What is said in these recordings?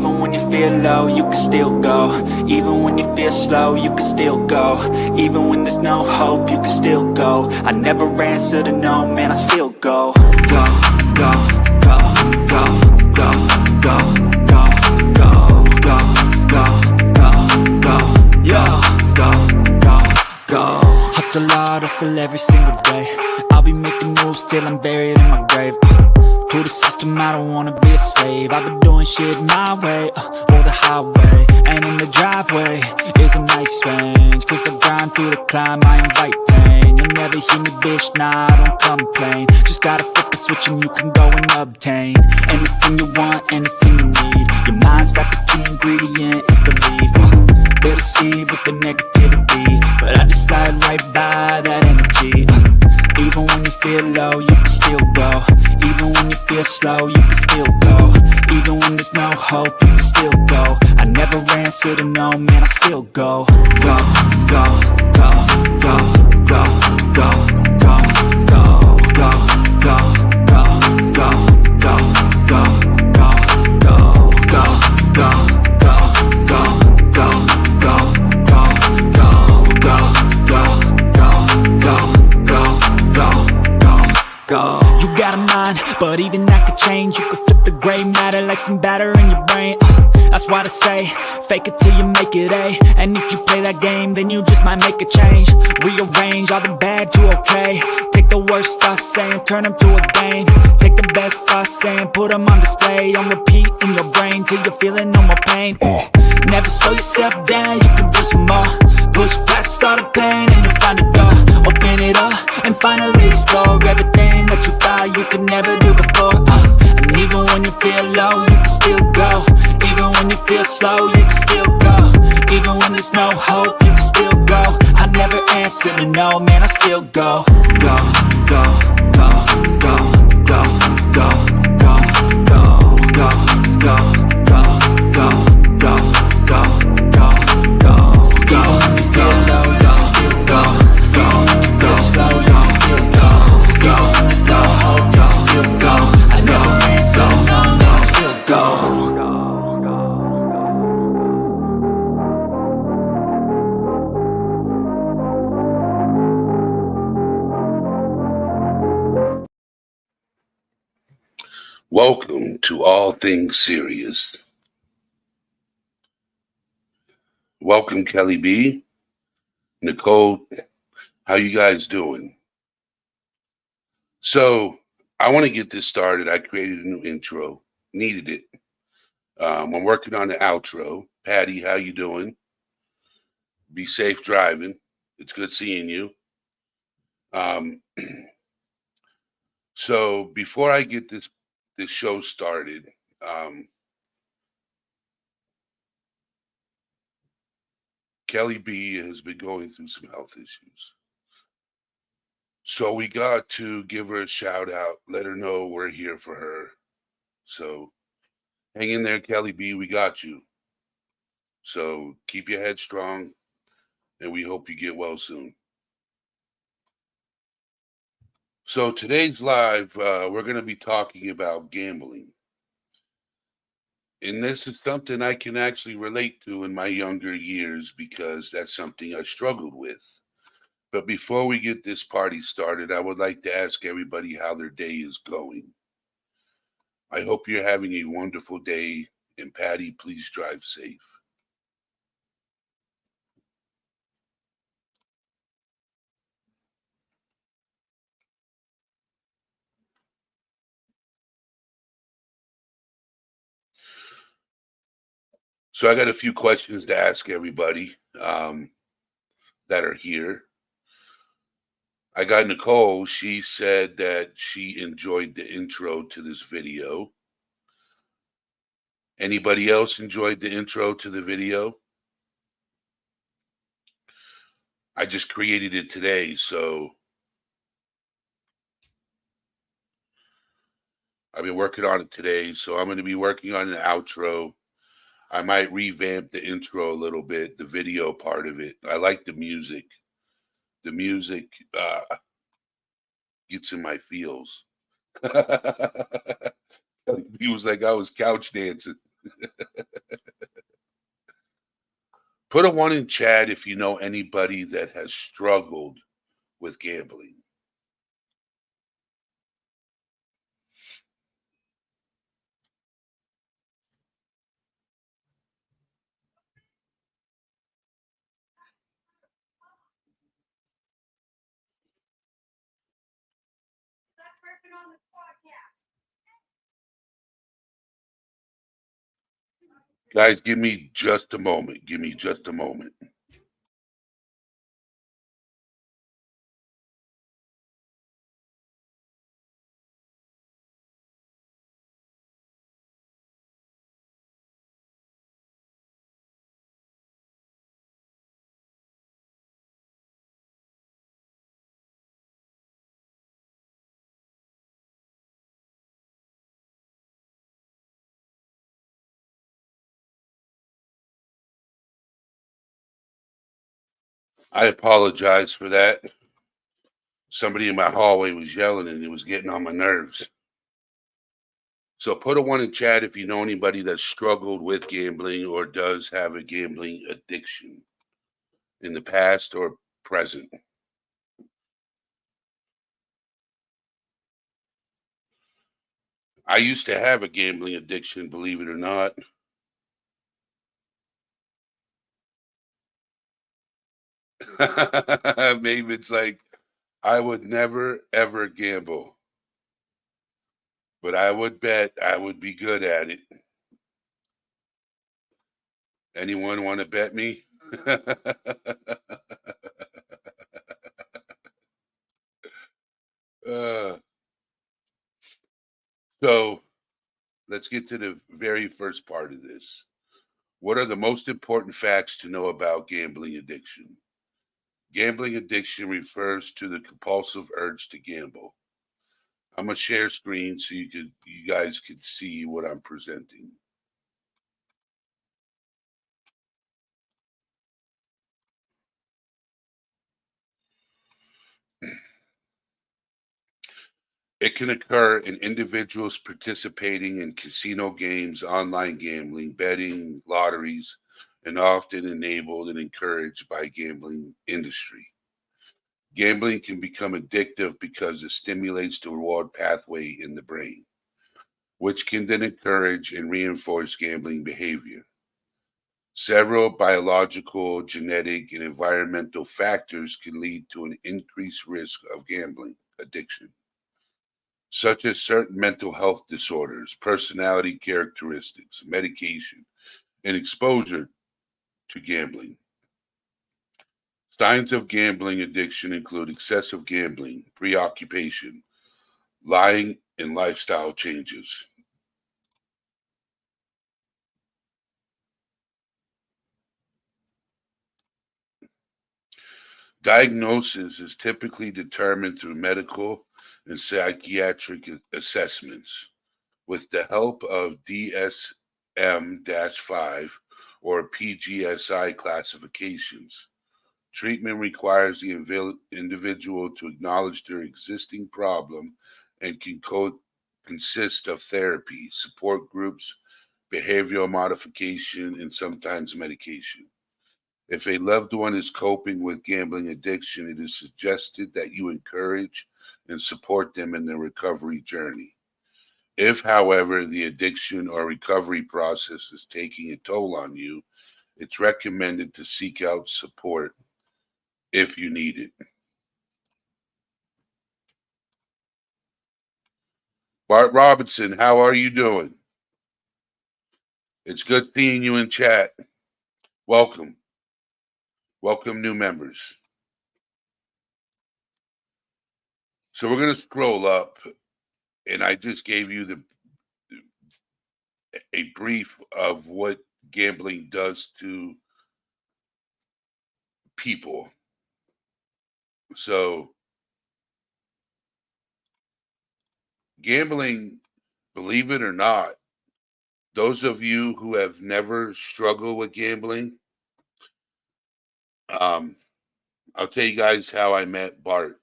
Even when you feel low, you can still go. Even when you feel slow, you can still go. Even when there's no hope, you can still go. I never answer to no, man, I still go. Go, go, go, go, go, go, go, go, go, go, go, go, yo, go, go, go. Hustle hard, hustle every single day. I'll be making moves till I'm buried in my grave. To the system, I don't wanna be a slave. I've been doing shit my way, or the highway. And in the driveway is a nice range. Cause I grind through the climb, I invite pain. You'll never hear me, bitch, nah, I don't complain. Just gotta flip the switch and you can go and obtain anything you want, anything you need. Your mind's got the key ingredient, it's belief. They deceive with the negativity, but I just slide right by that energy. Even when you feel low, you can still go. Even when you feel slow, you can still go. Even when there's no hope, you can still go. I never answer to no, man, I still go. Go, go, go, go, go, go, go, go, go, go, go, go, go, go, go, go, go, go, go, go. You got a mind, but even that could change. You could flip the gray matter like some batter in your brain. That's why they say, fake it till you make it A. And if you play that game, then you just might make a change. Rearrange all the bad to okay. Take the worst thoughts saying, turn them to a game. Take the best thoughts saying, put them on display. On repeat in your brain till you're feeling no more pain. Never slow yourself down, you can do some more. Push past all the pain and you'll find a door. Open it up and finally explore everything that you thought you could never do before. And even when you feel low, you can still go. Even when you feel slow, you can still go. Even when there's no hope, you can still go. I never answer to no, man, I still go. Go, go, go, go, go, go, go, go, go, go, go, go, go, go, go, go, go. Even when you feel low, you can still go. Even when you feel slow, you can still go. Even when there's no hope, you can still go. I never answer to no, man, I still go. Welcome to All Things Serious. Welcome, Kelly B, Nicole. How you guys doing? So I want to get this started. I created a new intro. Needed it. I'm working on the outro. Patty, how you doing? Be safe driving. It's good seeing you. So before I get this show started, Kelly B has been going through some health issues. So we got to give her a shout out, let her know we're here for her. So hang in there, Kelly B, we got you. So keep your head strong, and we hope you get well soon. So today's live, we're going to be talking about gambling. And this is something I can actually relate to in my younger years because that's something I struggled with. But before we get this party started, I would like to ask everybody how their day is going. I hope you're having a wonderful day, and Patty, please drive safe. So I got a few questions to ask everybody that are here. I got Nicole. She said that she enjoyed the intro to this video. Anybody else enjoyed the intro to the video? I just created it today, so I've been working on it today. So I'm going to be working on an outro. I might revamp the intro a little bit, the video part of it. I like the music. The music gets in my feels. He was like, I was couch dancing. Put a one in chat if you know anybody that has struggled with gambling. Guys, give me just a moment. Give me just a moment. I apologize for that. Somebody in my hallway was yelling and it was getting on my nerves. So put a one in chat if you know anybody that struggled with gambling or does have a gambling addiction in the past or present. I used to have a gambling addiction, believe it or not. Maybe it's like I would never ever gamble, but I would bet I would be good at it. Anyone want to bet me? uh, so let's get to the very first part of this. What are the most important facts to know about gambling addiction? Gambling addiction refers to the compulsive urge to gamble. I'm gonna share screen so you guys can see what I'm presenting. It can occur in individuals participating in casino games, online gambling, betting, lotteries, and often enabled and encouraged by gambling industry. Gambling can become addictive because it stimulates the reward pathway in the brain, which can then encourage and reinforce gambling behavior. Several biological, genetic, and environmental factors can lead to an increased risk of gambling addiction, such as certain mental health disorders, personality characteristics, medication, and exposure to gambling. Signs of gambling addiction include excessive gambling, preoccupation, lying, and lifestyle changes. Diagnosis is typically determined through medical and psychiatric assessments with the help of DSM 5 or PGSI classifications. Treatment requires the individual to acknowledge their existing problem and can consist of therapy, support groups, behavioral modification, and sometimes medication. If a loved one is coping with gambling addiction, it is suggested that you encourage and support them in their recovery journey. If, however, the addiction or recovery process is taking a toll on you, it's recommended to seek out support if you need it. Bart Robinson, how are you doing? It's good seeing you in chat. Welcome. Welcome, new members. So we're going to scroll up, and I just gave you a brief of what gambling does to people. So gambling, believe it or not, those of you who have never struggled with gambling, um, I'll tell you guys how I met Bart.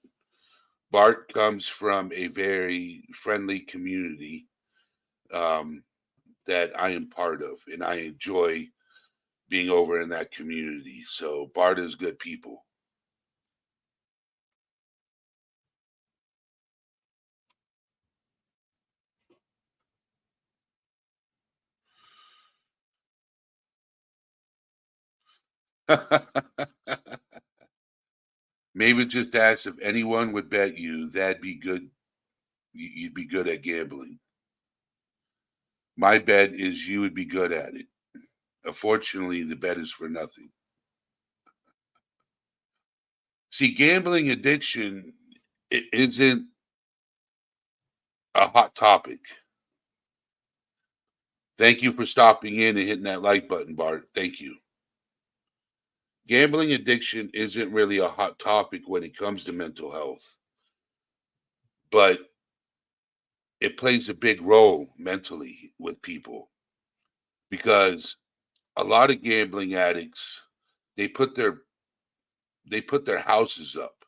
Bart comes from a very friendly community um, that I am part of, and I enjoy being over in that community. So Barta's good people. Maybe just ask if anyone would bet you that'd be good. You'd be good at gambling. My bet is you would be good at it. Unfortunately, the bet is for nothing. See, gambling addiction isn't a hot topic. Thank you for stopping in and hitting that like button, Bart. Thank you. Gambling addiction isn't really a hot topic when it comes to mental health, but it plays a big role mentally with people because a lot of gambling addicts they put their houses up.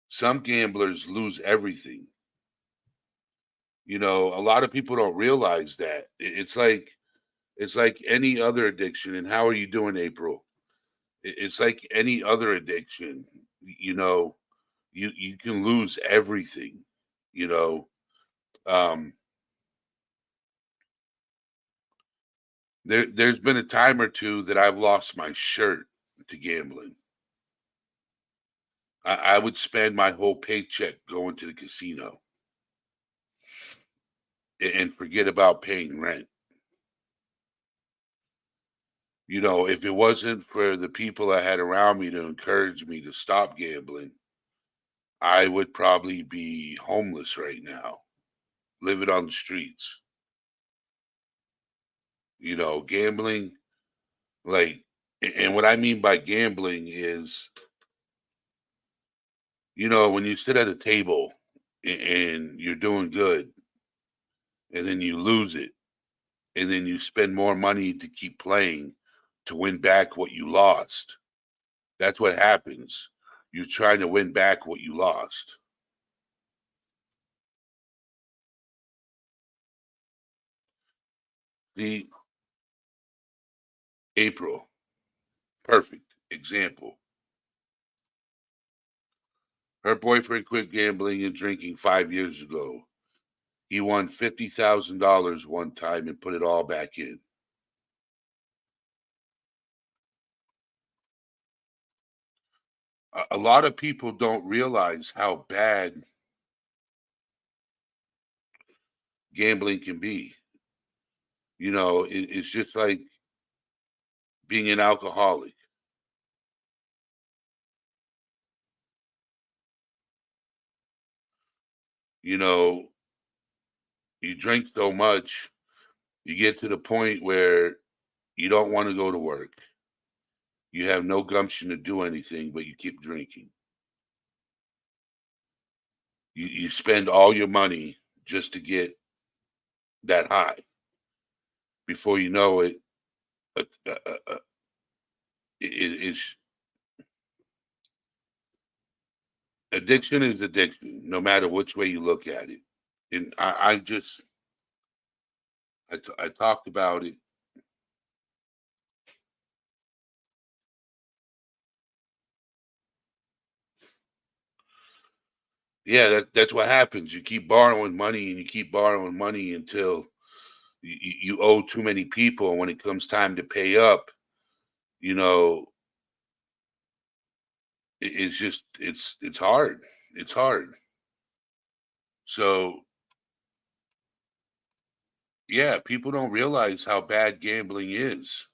Some gamblers lose everything. A lot of people don't realize that. It's like any other addiction. And how are you doing, April? It's like any other addiction. You know, you can lose everything. You know, um, there's been a time or two that I've lost my shirt to gambling. I would spend my whole paycheck going to the casino and forget about paying rent. If it wasn't for the people I had around me to encourage me to stop gambling, I would probably be homeless right now, living on the streets. Gambling, like, and what I mean by gambling is, when you sit at a table and you're doing good, and then you lose it, and then you spend more money to keep playing to win back what you lost. That's what happens. You're trying to win back what you lost. The April, perfect example. Her boyfriend quit gambling and drinking 5 years ago. He won $50,000 one time and put it all back in. A lot of people don't realize how bad gambling can be. It's just like being an alcoholic. You know, you drink so much, you get to the point where you don't want to go to work. You have no gumption to do anything, but you keep drinking. You spend all your money just to get that high. Before you know it, uh, uh, uh, uh, it's addiction is addiction, no matter which way you look at it. And I talked about it. Yeah, that's what happens. You keep borrowing money and you keep borrowing money until you owe too many people. And when it comes time to pay up, you know, it's just it's hard. It's hard. So yeah, people don't realize how bad gambling is.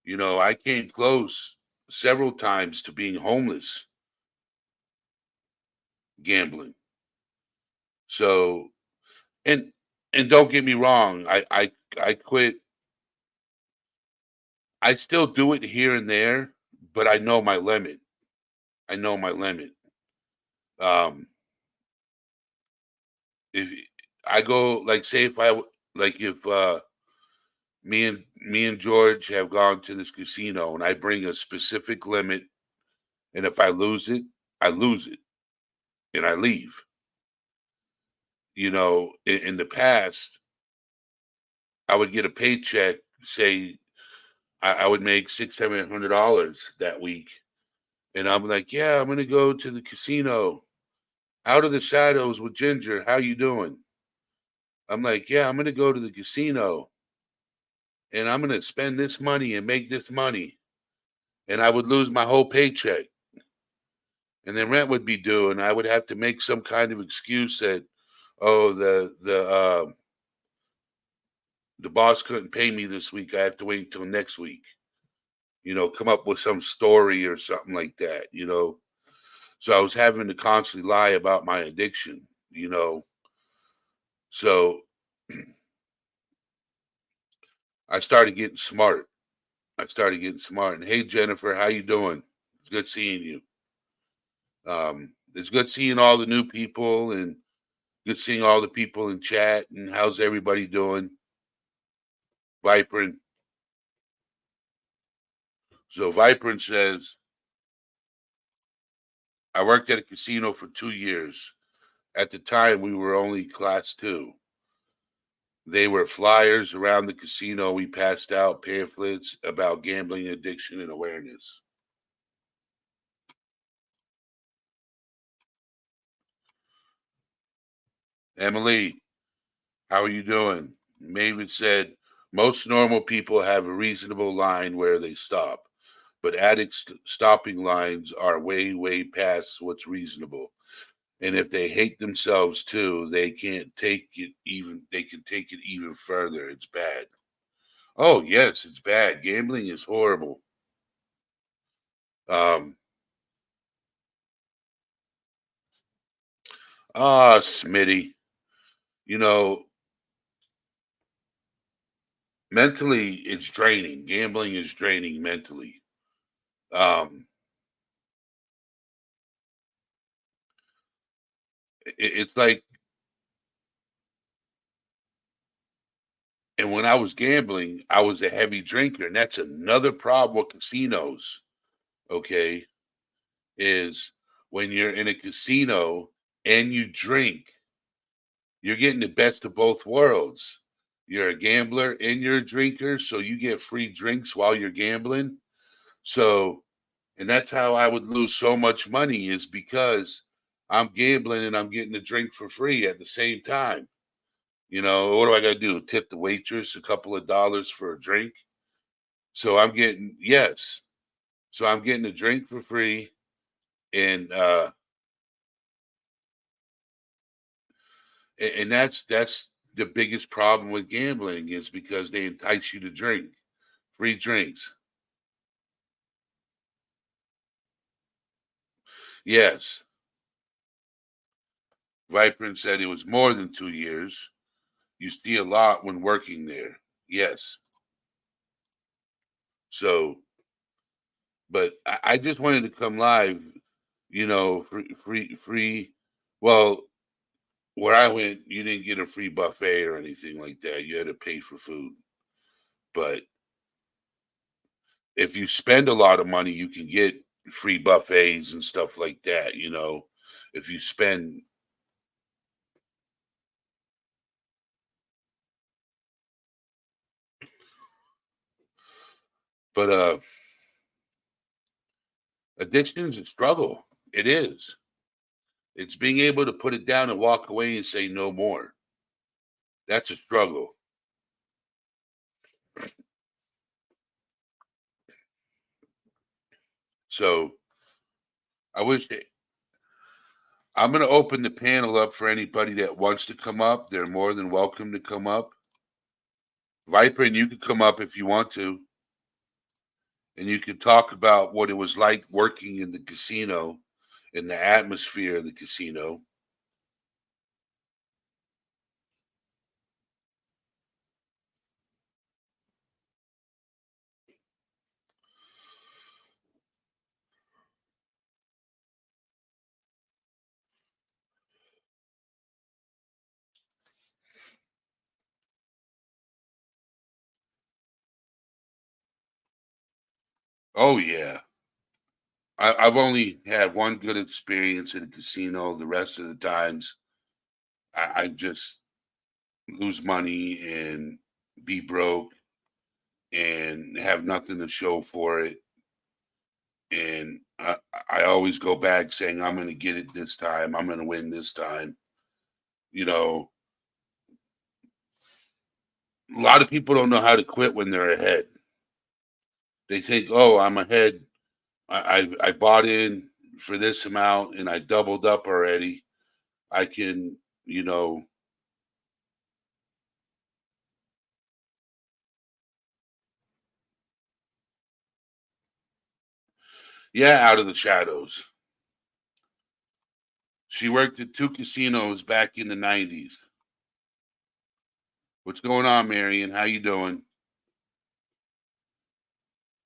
I came close several times to being homeless gambling. So and and don't get me wrong, I quit. I still do it here and there, but I know my limit. I know my limit. Um, if I go like say if like if me and George have gone to this casino and I bring a specific limit, and if I lose it, I lose it and I leave. In the past, I would get a paycheck, say I would make $600-700 that week. And I'm like, yeah, I'm gonna go to the casino, Out of the Shadows with Ginger. How you doing? I'm like, yeah, I'm gonna go to the casino and I'm gonna spend this money and make this money. And I would lose my whole paycheck. And then rent would be due, and I would have to make some kind of excuse that, oh, the boss couldn't pay me this week. I have to wait until next week. Come up with some story or something like that. So I was having to constantly lie about my addiction. So I started getting smart. And hey, Jennifer, how you doing? It's good seeing you. It's good seeing all the new people and good seeing all the people in chat. And how's everybody doing? Vibrant. So Vibrant says, I worked at a casino for 2 years. At the time, we were only class 2. They were flyers around the casino. We passed out pamphlets about gambling addiction and awareness. Emily, how are you doing? Maven said, most normal people have a reasonable line where they stop, but addicts stopping lines are way, way past what's reasonable. And if they hate themselves too, they can take it even further. It's bad. Oh, yes, it's bad. Gambling is horrible. Um, Smitty, you know, mentally it's draining. Gambling is draining mentally. Um, it's like, and when I was gambling, I was a heavy drinker, and that's another problem with casinos. Okay, is when you're in a casino and you drink, you're getting the best of both worlds. You're a gambler and you're a drinker, so you get free drinks while you're gambling. So, and that's how I would lose so much money is because I'm gambling and I'm getting a drink for free at the same time. What do I got to do? Tip the waitress a couple of dollars for a drink? So I'm getting, yes. So I'm getting a drink for free. And that's the biggest problem with gambling is because they entice you to drink free drinks. Yes. Vibrant said it was more than 2 years. You see a lot when working there. Yes. So, but I just wanted to come live, free. Well, where I went, you didn't get a free buffet or anything like that. You had to pay for food. But if you spend a lot of money, you can get free buffets and stuff like that. If you spend, but addiction's a struggle. It is. It's being able to put it down and walk away and say no more. That's a struggle. So I wish I'm going to open the panel up for anybody that wants to come up. They're more than welcome to come up. Viper, and you can come up if you want to. And you can talk about what it was like working in the casino, in the atmosphere of the casino. Oh, yeah. I've only had one good experience in a casino. The rest of the times, I just lose money and be broke. and have nothing to show for it. And I always go back saying, I'm going to get it this time. I'm going to win this time. You know, a lot of people don't know how to quit when they're ahead. They think, oh, I'm ahead. I bought in for this amount and I doubled up already. I can, you know, yeah, out of the shadows. She worked at 2 casinos back in the 90s. What's going on, Marion? How you doing?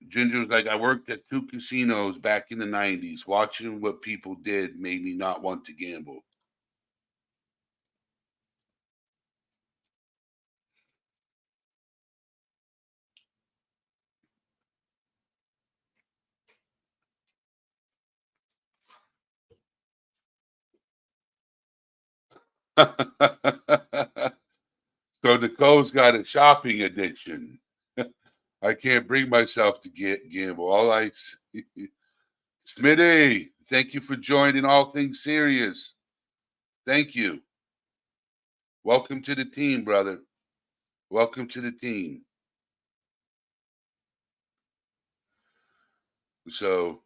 Ginger's like, I worked at 2 casinos back in the 90s. Watching what people did made me not want to gamble. So Nicole's got a shopping addiction. I can't bring myself to gamble. All I Smitty, thank you for joining All Things Serious. Thank you. Welcome to the team, brother. Welcome to the team. So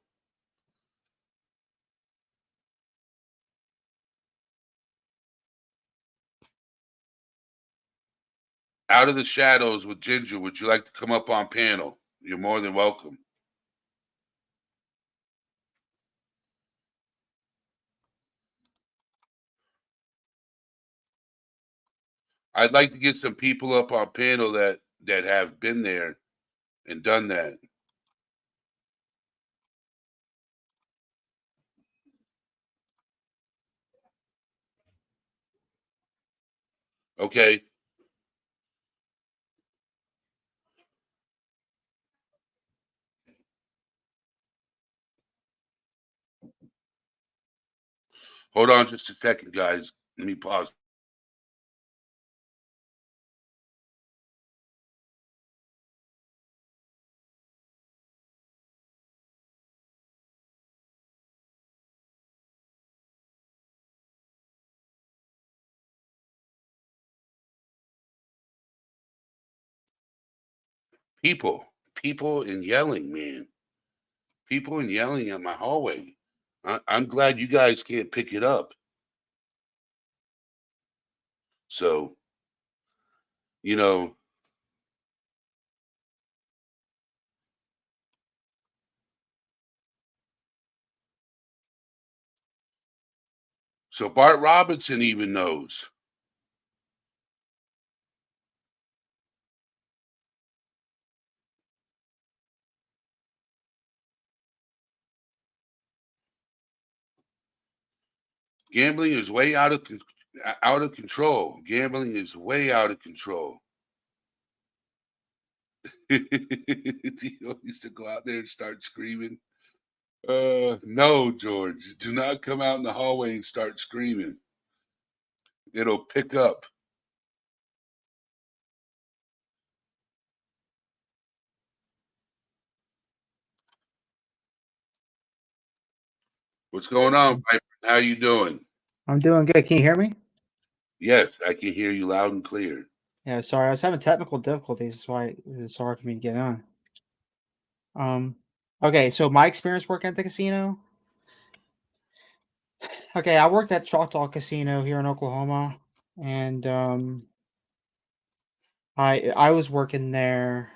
out of the shadows with Ginger, would you like to come up on panel? You're more than welcome. I'd like to get some people up on panel that have been there and done that. Okay. Hold on just a second, guys. Let me pause. People and yelling, man. People and yelling at my hallway. I'm glad you guys can't pick it up. So, you know, so Bart Robinson even knows. Gambling is way out of control. Gambling is way out of control. You used to go out there and start screaming. No, George, do not come out in the hallway and start screaming. It'll pick up. What's going on, Piper? How you doing? I'm doing good. Can you hear me? Yes, I can hear you loud and clear. Yeah, sorry, I was having technical difficulties. That's why it's hard for me to get on. Okay, so my experience working at the casino. Okay, I worked at Choctaw Casino here in Oklahoma, and I was working there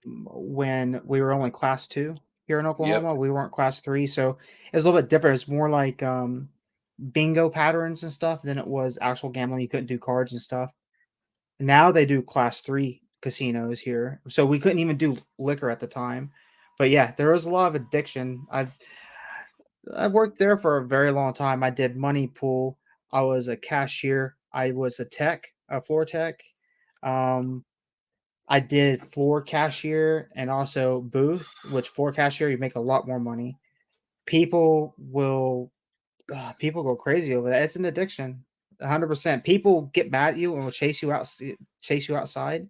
when we were only class 2 here in Yep. Oklahoma. We weren't class 3, so it's a little bit different. It's more like bingo patterns and stuff than it was actual gambling. You couldn't do cards and stuff. Now they do class 3 casinos here. So we couldn't even do liquor at the time. But yeah, there was a lot of addiction. I worked there for a very long time. I did money pool. I was a cashier. I was a tech, a floor tech. Um, I did floor cashier and also booth, which floor cashier you make a lot more money. People will people go crazy over that. It's an addiction. 100%. People get mad at you and will chase you outside.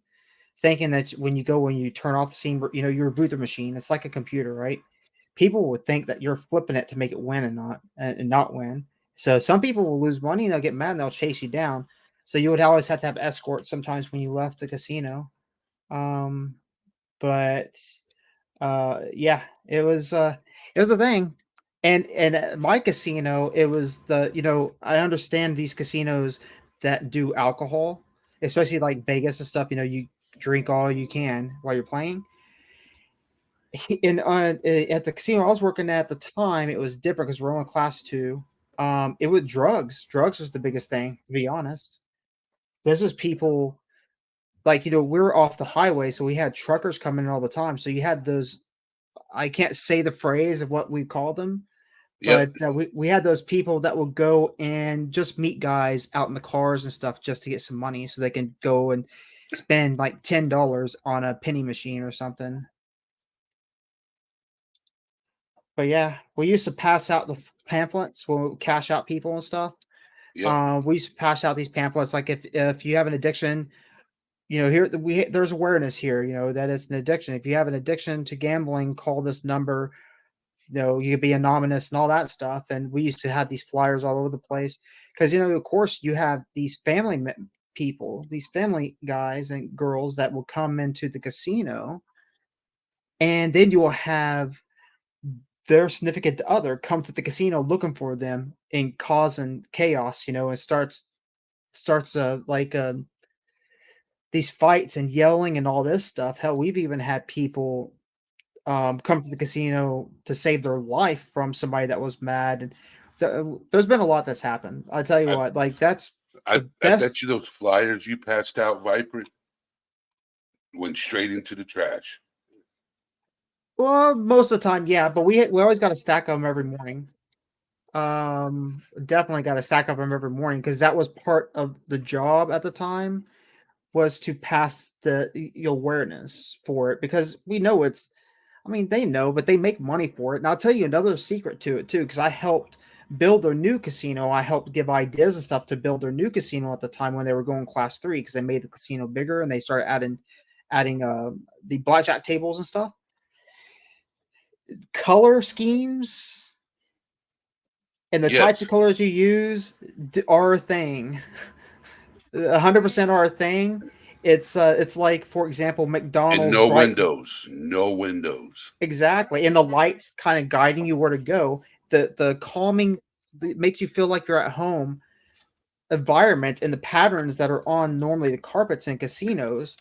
thinking that when you turn off the scene, you reboot the machine. It's like a computer, right? People would think that you're flipping it to make it win and not win. So some people will lose money, they'll get mad, and they'll chase you down. So you would always have to have escorts sometimes when you left the casino. Um, but yeah, it was a thing. And at my casino, it was I understand these casinos that do alcohol, especially like Vegas and stuff. You drink all you can while you're playing. And at the casino I was working at the time, it was different because we're on class two. It was drugs. Drugs was the biggest thing, to be honest. This is people like we're off the highway, so we had truckers coming in all the time. So you had those. I can't say the phrase of what we called them, Yep. but we had those people that would go and just meet guys out in the cars and stuff just to get some money, so they can go and spend like $10 on a penny machine or something. But yeah, we used to pass out the pamphlets when we would cash out people and stuff. Yep. We used to pass out these pamphlets like if you have an addiction, here there's awareness here, that it's an addiction. If you have an addiction to gambling, call this number. You could be anonymous and all that stuff. And we used to have these flyers all over the place because of course, you have these people, these family guys and girls that will come into the casino, and then you will have their significant other come to the casino looking for them and causing chaos, and starts these fights and yelling and all this stuff. Hell, we've even had people come to the casino to save their life from somebody that was mad. And there's been a lot that's happened. I tell you I, what, like that's I the I bet best. you those flyers you passed out, Viper, went straight into the trash. Well, most of the time, yeah, but we always got to stack them every morning. Definitely got to stack up them every morning because that was part of the job at the time, was to pass the awareness for it, because we know I mean, they know, but they make money for it. And I'll tell you another secret to it too, because I helped build their new casino. I helped give ideas and stuff to build their new casino at the time when they were going class three, because they made the casino bigger and they started adding the blackjack tables and stuff. Color schemes and the types Yes. of colors you use are a thing. 100% are a thing. It's like, for example, And McDonald's no bright. windows. No windows. Exactly, and the lights kind of guiding you where to go. The calming, make you feel like you're at home environment, and the patterns that are on normally the carpets in casinos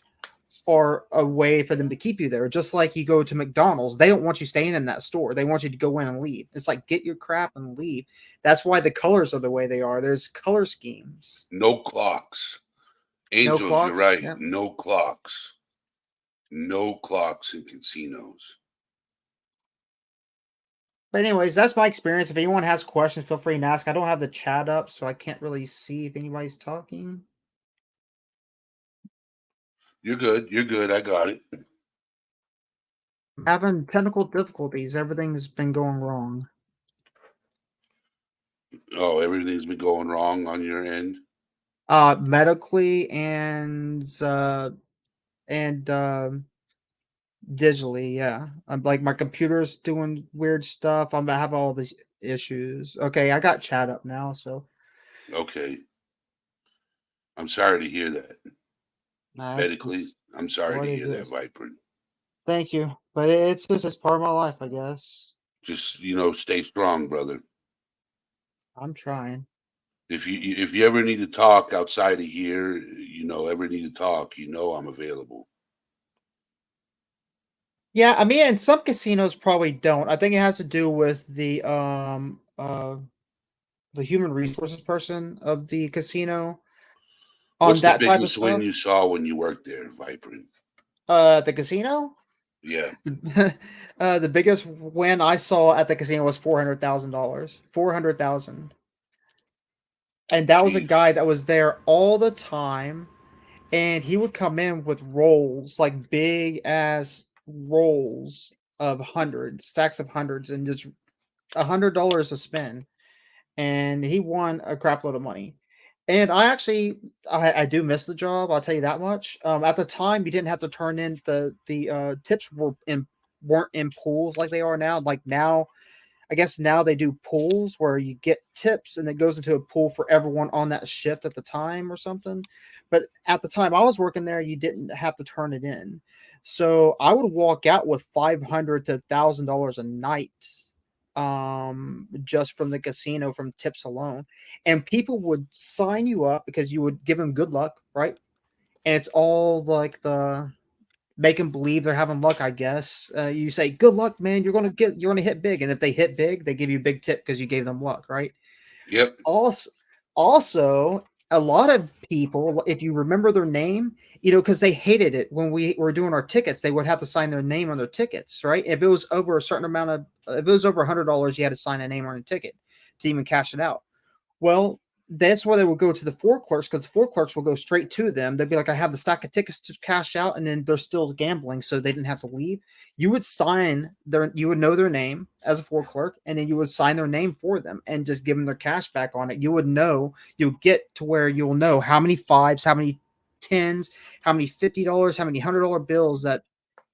are a way for them to keep you there. Just like you go to McDonald's, they don't want you staying in that store. They want you to go in and leave. It's like, get your crap and leave. That's why the colors are the way they are. There's color schemes. No clocks. No Angels, you're clocks. right. Yeah. No clocks. No clocks in casinos. But anyways, that's my experience. If anyone has questions, feel free to ask. I don't have the chat up, so I can't really see if anybody's talking. You're good. You're good. I got it. Having technical difficulties. Everything's been going wrong. Oh, everything's been going wrong on your end. Medically and digitally, yeah. I'm like, my computer's doing weird stuff. I have all these issues. Okay, I got chat up now, so Okay. I'm sorry to hear that. nah, it's Medically, just I'm sorry what to it hear that, is. Viper. Thank you, but it's part of my life, I guess. Just stay strong, brother. I'm trying. If you ever need to talk outside of here, ever need to talk, I'm available. Yeah, I mean, and some casinos probably don't. I think it has to do with the human resources person of the casino on What's the that type of biggest win stuff. you saw when you worked there, Viper? The casino. Yeah. The biggest win I saw at the casino was $400,000. 400,000, and that was a Jeez. guy that was there all the time, and he would come in with rolls, like big ass rolls of hundreds, stacks of hundreds, and just $100 to spend, and he won a crap load of money. And I actually I do miss the job, I'll tell you that much. At the time, you didn't have to turn in the tips weren't in pools like they are now. Like now, I guess now they do pools where you get tips and it goes into a pool for everyone on that shift at the time or something. But at the time I was working there, you didn't have to turn it in. So I would walk out with $500 to $1,000 a night, just from the casino from tips alone. And people would sign you up because you would give them good luck, right? And it's all like the make them believe they're having luck, I guess. You say, "Good luck, man. You're gonna hit big," and if they hit big, they give you a big tip because you gave them luck, right? Yep. Also, also, a lot of people, if you remember their name, because they hated it when we were doing our tickets, they would have to sign their name on their tickets, right? If it was over a certain amount of, if it was over $100, you had to sign a name on a ticket to even cash it out. Well, that's why they would go to the floor clerks because the floor clerks will go straight to them. They'd be like, I have the stack of tickets to cash out, and then they're still gambling, so they didn't have to leave. You would you would know their name as a floor clerk, and then you would sign their name for them and just give them their cash back on it. You would know, you'll get to where you'll know how many fives, how many tens, how many $50, how many $100 bills that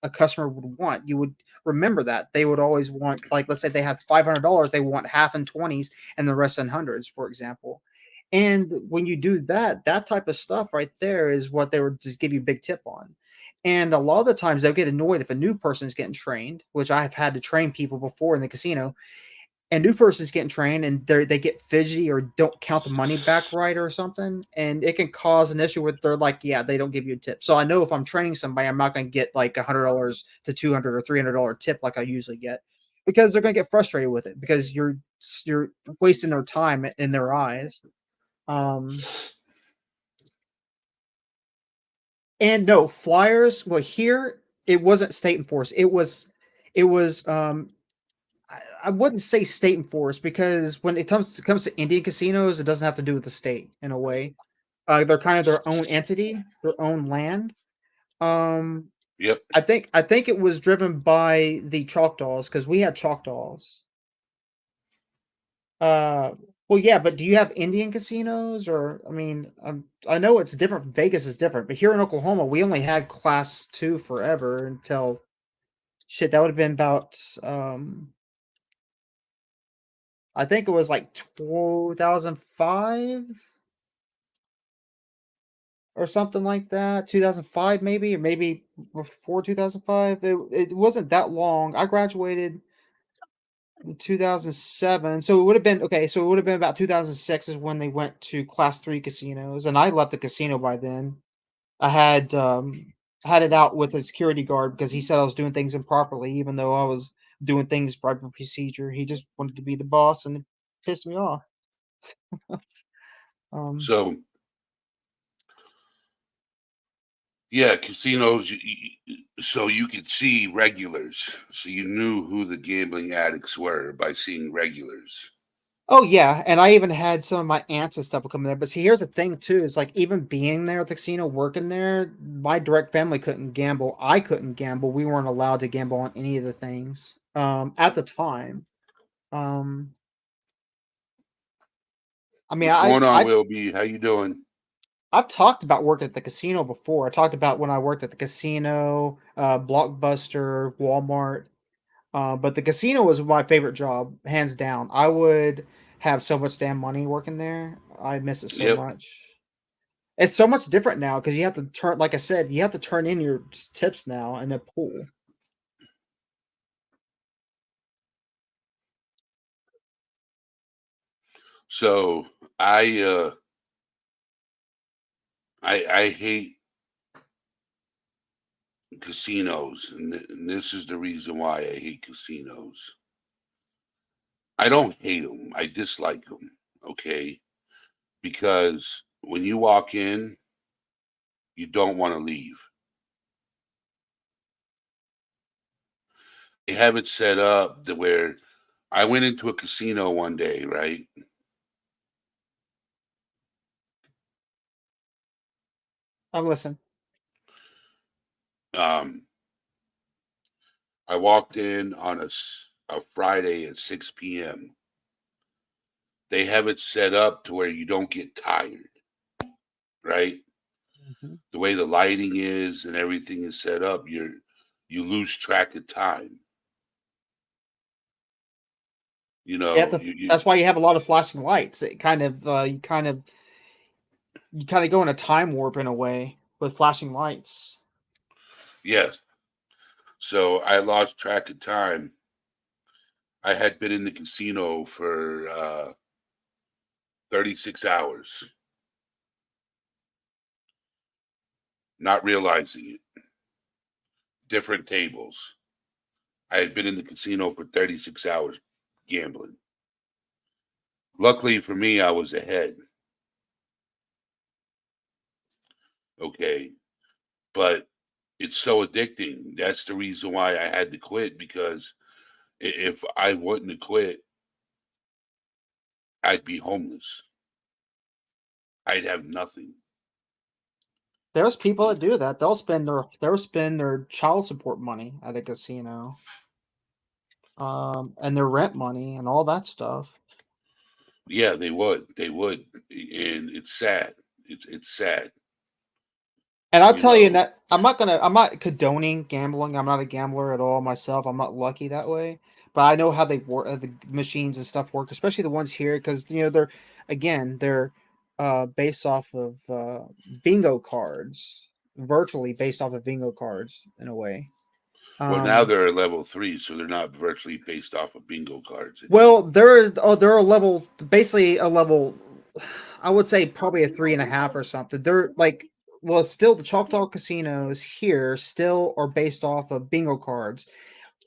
a customer would want. You would remember that they would always want, like, let's say they had $500, they want half in 20s and the rest in hundreds, for example. And when you do that, that type of stuff right there is what they would just give you a big tip on. And a lot of the times they'll get annoyed if a new person is getting trained, which I have had to train people before in the casino, and new person's getting trained and they get fidgety or don't count the money back right or something, and it can cause an issue with they're like, yeah, they don't give you a tip. So I know if I'm training somebody, I'm not going to get like $100 to $200 or $300 tip like I usually get, because they're going to get frustrated with it because you're wasting their time in their eyes. Um, and no flyers. Well, here it wasn't state enforced. It was I wouldn't say state enforced because when it comes to Indian casinos, it doesn't have to do with the state in a way. They're kind of their own entity, their own land. Um, Yep. I think it was driven by the Choctaws because we had Choctaws. Uh, well, yeah, but do you have Indian casinos or I mean, I know it's different. Vegas is different, but here in Oklahoma, we only had Class 2 forever until shit. That would have been about I think it was like 2005 or something like that. 2005 maybe, or maybe before 2005. It wasn't that long. I graduated in 2007. So it would have been okay, so it would have been about 2006 is when they went to class 3 casinos, and I left the casino by then. I had it out with a security guard because he said I was doing things improperly even though I was doing things by procedure. He just wanted to be the boss and it pissed me off. Um So yeah, casinos. So you could see regulars, so you knew who the gambling addicts were by seeing regulars. Oh yeah, and I even had some of my aunts and stuff would come in there. But see, here's the thing too: is like even being there at the casino, working there, my direct family couldn't gamble. I couldn't gamble. We weren't allowed to gamble on any of the things at the time. Um, I mean, What's I going on, I Will B? How you doing? I've talked about working at the casino before. I talked about when I worked at the casino, Blockbuster, Walmart. But the casino was my favorite job, hands down. I would have so much damn money working there. I miss it so Yep. much. It's so much different now because you have to turn, like I said, you have to turn in your tips now in the pool. So I uh I hate casinos, and this is the reason why I hate casinos. I don't hate them. I dislike them. Okay, because when you walk in, you don't want to leave. They have it set up to where I went into a casino one day, right? I'm listening. Um, I walked in on a Friday at 6 p.m. They have it set up to where you don't get tired. right? Mhm. The way the lighting is and everything is set up, you lose track of time. You You have know, to, that's why you have a lot of flashing lights. It kind of you kind of go in a time warp in a way with flashing lights. yes. So I lost track of time. I had been in the casino for 36 hours, not realizing it. Different tables. I had been in the casino for 36 hours gambling. Luckily for me, I was ahead. Okay. But it's so addicting. That's the reason why I had to quit, because if I wouldn't have quit, I'd be homeless. I'd have nothing. There's people that do that. They'll spend their child support money at a casino, and their rent money and all that stuff. Yeah, they would. They would. And it's sad. It's sad. And I'll You tell you know, that I'm not condoning gambling. I'm not a gambler at all myself. I'm not lucky that way. But I know how they work, the machines and stuff work, especially the ones here, because they're based off of bingo cards, virtually based off of bingo cards in a way. well, now Um, they're at level 3, so they're not virtually based off of bingo cards well, anymore. they're a level, basically a level. I would say probably a 3.5 or something. They're like, well, still the Choctaw casinos here still are based off of bingo cards.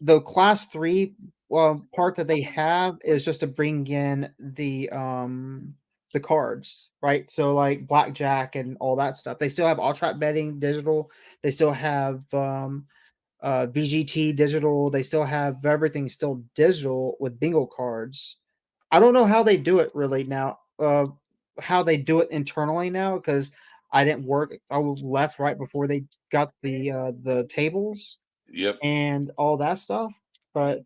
The class three part that they have is just to bring in the cards, right? So like blackjack and all that stuff. They still have all trap betting digital. They still have VGT digital. They still have everything still digital with bingo cards. I don't know how they do it really now. How they do it internally now, because I didn't work. Left right before they got the tables Yep. and all that stuff. But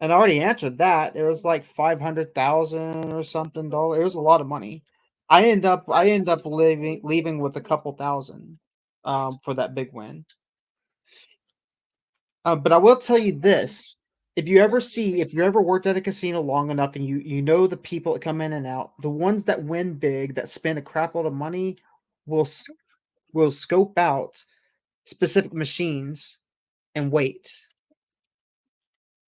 and I already answered that. It was like 500,000 or something dollar. It was a lot of money. I end up leaving with a couple thousand for that big win. But I will tell you this: if you ever worked at a casino long enough, and you know the people that come in and out, the ones that win big, that spend a crap load of money, will s- will scope out specific machines and wait.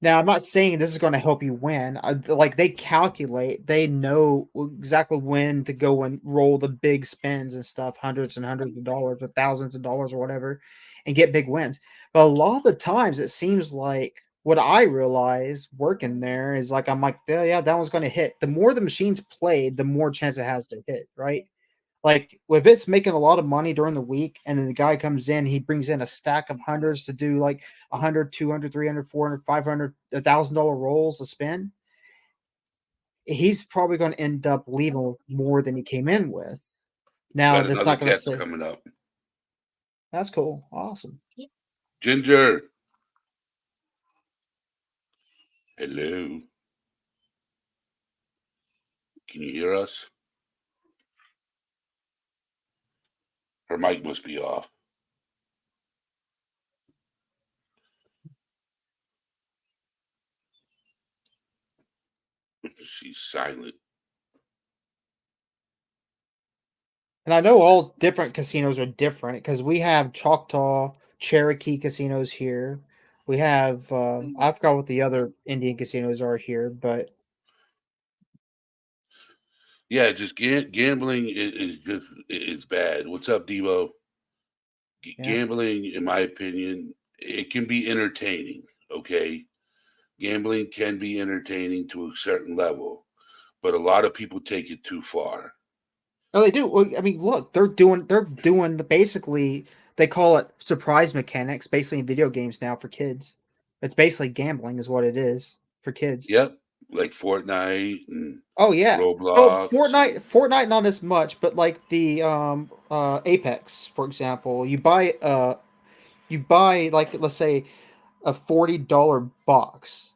Now, I'm not saying this is going to help you win. Like they calculate, they know exactly when to go and roll the big spins and stuff, hundreds and hundreds of dollars or thousands of dollars or whatever, and get big wins. But a lot of the times, it seems like what I realize working there is like I'm like, yeah, yeah, that one's going to hit. The more the machine's played, the more chance it has to hit, right? Like if it's making a lot of money during the week and then the guy comes in, he brings in a stack of hundreds to do like 100, 200, 300, 400, 500, $1,000 rolls to spin. He's probably going to end up leaving with more than he came in with. Now, Got that's another not going to guest say coming up. that's cool. Awesome. Ginger. Hello. Can you hear us? Her mic must be off. She's silent. And I know all different casinos are different because we have Choctaw, Cherokee casinos here. We have I forgot what the other Indian casinos are here, but Yeah, just gambling is just it's bad. What's up, Debo? yeah. Gambling, in my opinion, it can be entertaining. Okay, gambling can be entertaining to a certain level, but a lot of people take it too far. No, they do. Well, I mean, look, they're doing basically they call it surprise mechanics, basically in video games now for kids. It's basically gambling, is what it is for kids. Yep, like Fortnite and Oh yeah. Oh, Roblox. Fortnite, not as much, but like the Apex, for example, you buy like let's say a $40 box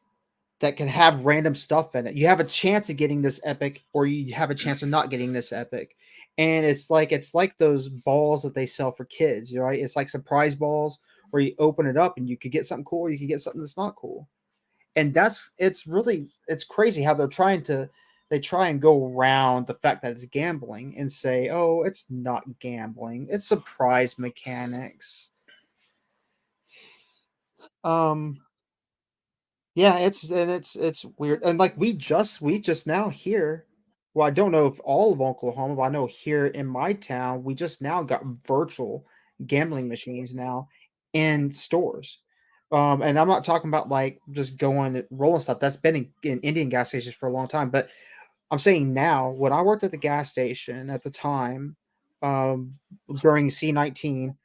that can have random stuff in it. You have a chance of getting this epic, or you have a chance of not getting this epic. And it's like those balls that they sell for kids, right? It's like surprise balls where you open it up and you could get something cool, or you could get something that's not cool. And it's crazy how they try and go around the fact that it's gambling and say, "Oh, it's not gambling. It's surprise mechanics." Um Yeah, it's weird, and like we just now here. Well, I don't know if all of Oklahoma, but I know here in my town, we just now got virtual gambling machines now in stores. And I'm not talking about like just going and rolling stuff. That's been in Indian gas stations for a long time. But I'm saying now, when I worked at the gas station at the time, um, during C19,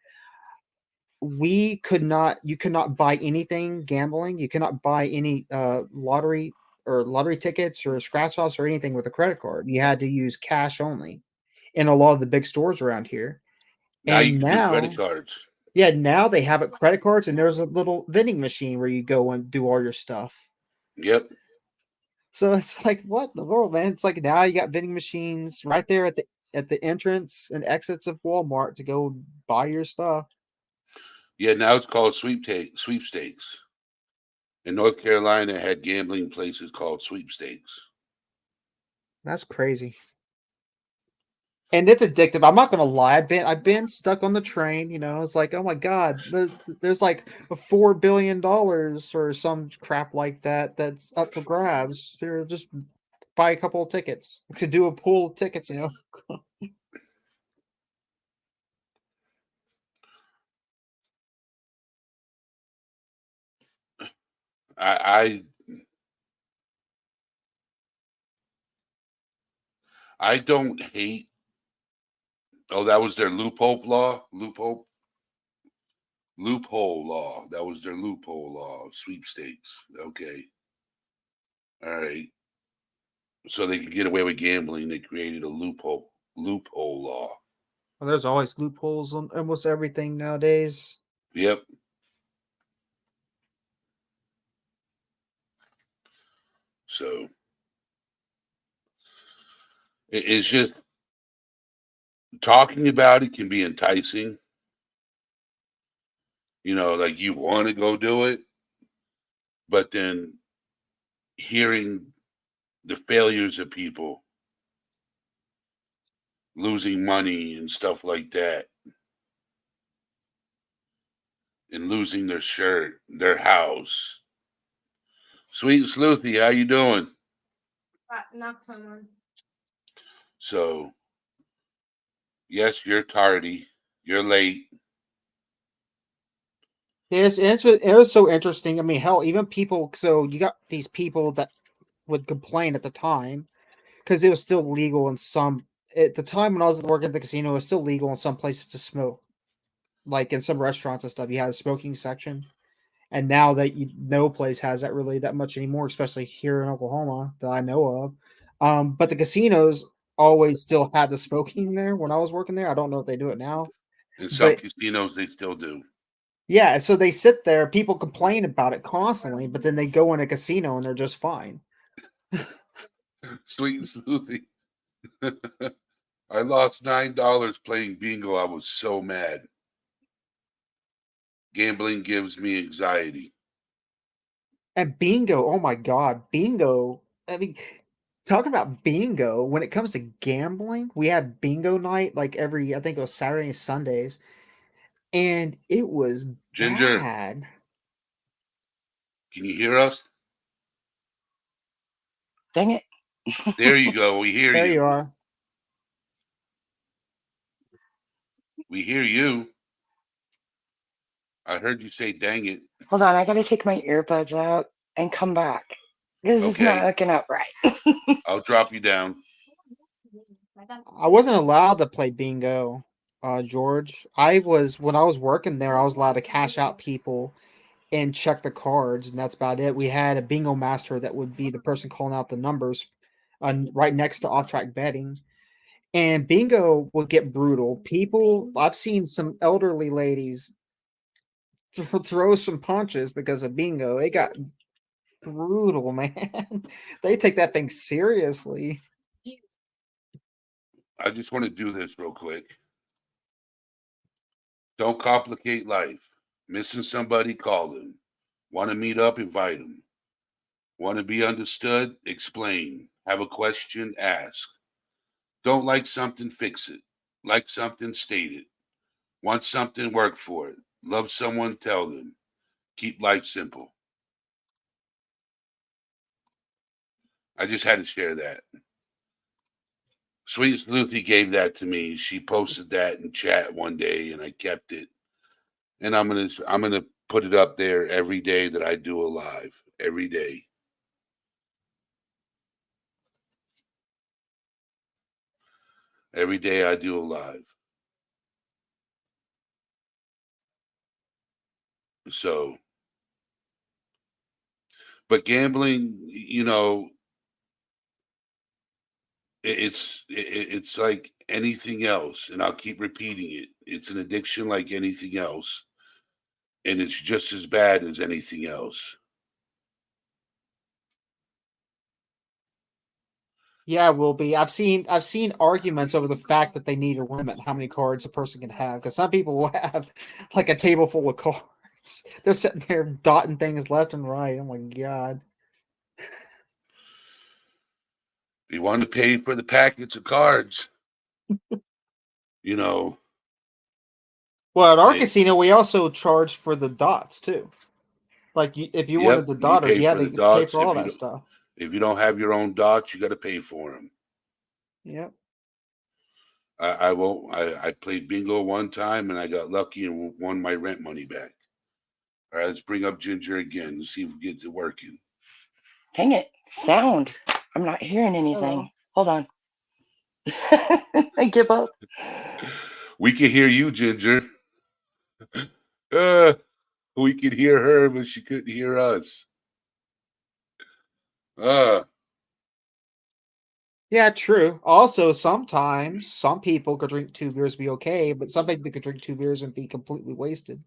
we could not you could not buy anything gambling. You cannot buy any lottery tickets or scratch offs or anything with a credit card. You had to use cash only in a lot of the big stores around here. Now you And can do credit now, cards. yeah, now they have it credit cards, and there's a little vending machine where you go and do all your stuff. Yep. So it's like, what in the world, man? It's like now you got vending machines right there at the entrance and exits of Walmart to go buy your stuff. Yeah, now it's called sweepstakes. In North Carolina, had gambling places called sweepstakes. That's crazy. And it's addictive. I'm not gonna lie. I've been stuck on the train. It's like, oh my god, there's like $4 billion or some crap like that that's up for grabs. Here, just buy a couple of tickets. We could do a pool of tickets. I I don't hate. Oh, that was their loophole law. Loophole law. That was their loophole law. Sweepstakes. Okay. All right. So they could get away with gambling. They created a loophole law. Well, there's always loopholes on almost everything nowadays. Yep. So it's just talking about it can be enticing. Like you want to go do it, but then hearing the failures of people losing money and stuff like that, and losing their shirt, their house. Sweet and Sleuthy, how you doing? Knock someone. So, yes, you're tardy. You're late. Yes, it was so interesting. I mean, hell, even people. So you got these people that would complain at the time because it was still legal in some. At the time when I was working at the casino, it was still legal in some places to smoke, like in some restaurants and stuff. You had a smoking section, and now that no place has that really that much anymore, especially here in Oklahoma that I know of. But the casinos always still had the smoking there when I was working there. I don't know if they do it now, In some but casinos, they still do. yeah, so they sit there, people complain about it constantly, but then they go in a casino and they're just fine. Sweet and Sleuthy. I lost $9 playing bingo. I was so mad. Gambling gives me anxiety. And bingo, oh my god, bingo. I mean, talking about bingo, when it comes to gambling, we had bingo night like every, I think it was Saturday and Sundays, and it was Ginger, bad. can you hear us? Dang it. There you go. We hear There you. you are. We hear you. I heard you say, dang it. Hold on, I gotta take my earbuds out and come back. This is not Okay. looking up right. I'll drop you down. I wasn't allowed to play bingo, George. When I was working there, I was allowed to cash out people and check the cards, and that's about it. We had a bingo master that would be the person calling out the numbers, right next to off track betting. And bingo would get brutal. I've seen some elderly ladies throw some punches because of bingo. It got brutal, man. They take that thing seriously. I just want to do this real quick. Don't complicate life. Missing somebody, call them. Want to meet up, invite them. Want to be understood, explain. Have a question, ask. Don't like something, fix it. Like something, state it. Want something, work for it. Love someone, tell them. Keep life simple. I just had to share that. Sweet Sleuthie gave that to me. She posted that in chat one day, and I kept it. And I'm gonna put it up there every day that I do a live. Every day. Every day I do a live. So, but gambling, you know, it's like anything else, and I'll keep repeating it. It's an addiction like anything else, and it's just as bad as anything else. Yeah, it will be. I've seen arguments over the fact that they need a limit how many cards a person can have, because some people will have like a table full of cards. They're sitting there dotting things left and right. Oh my god. You want to pay for the packets of cards, you know. Well, at our I casino, we also charge for the dots too. Like, if you wanted Yep, the you daughters, pay you had for the to pay dots. for all that stuff. If you don't have your own dots, you got to pay for them. Yep. I won't. I played bingo one time and I got lucky and won my rent money back. All right, let's bring up Ginger again and see if we get it working. Dang it. Sound. I'm not hearing anything. Hold on. I give up. We can hear you, Ginger. We could hear her, but she couldn't hear us. Yeah, true. Also, sometimes some people could drink 2 beers and be okay, but some people could drink 2 beers and be completely wasted.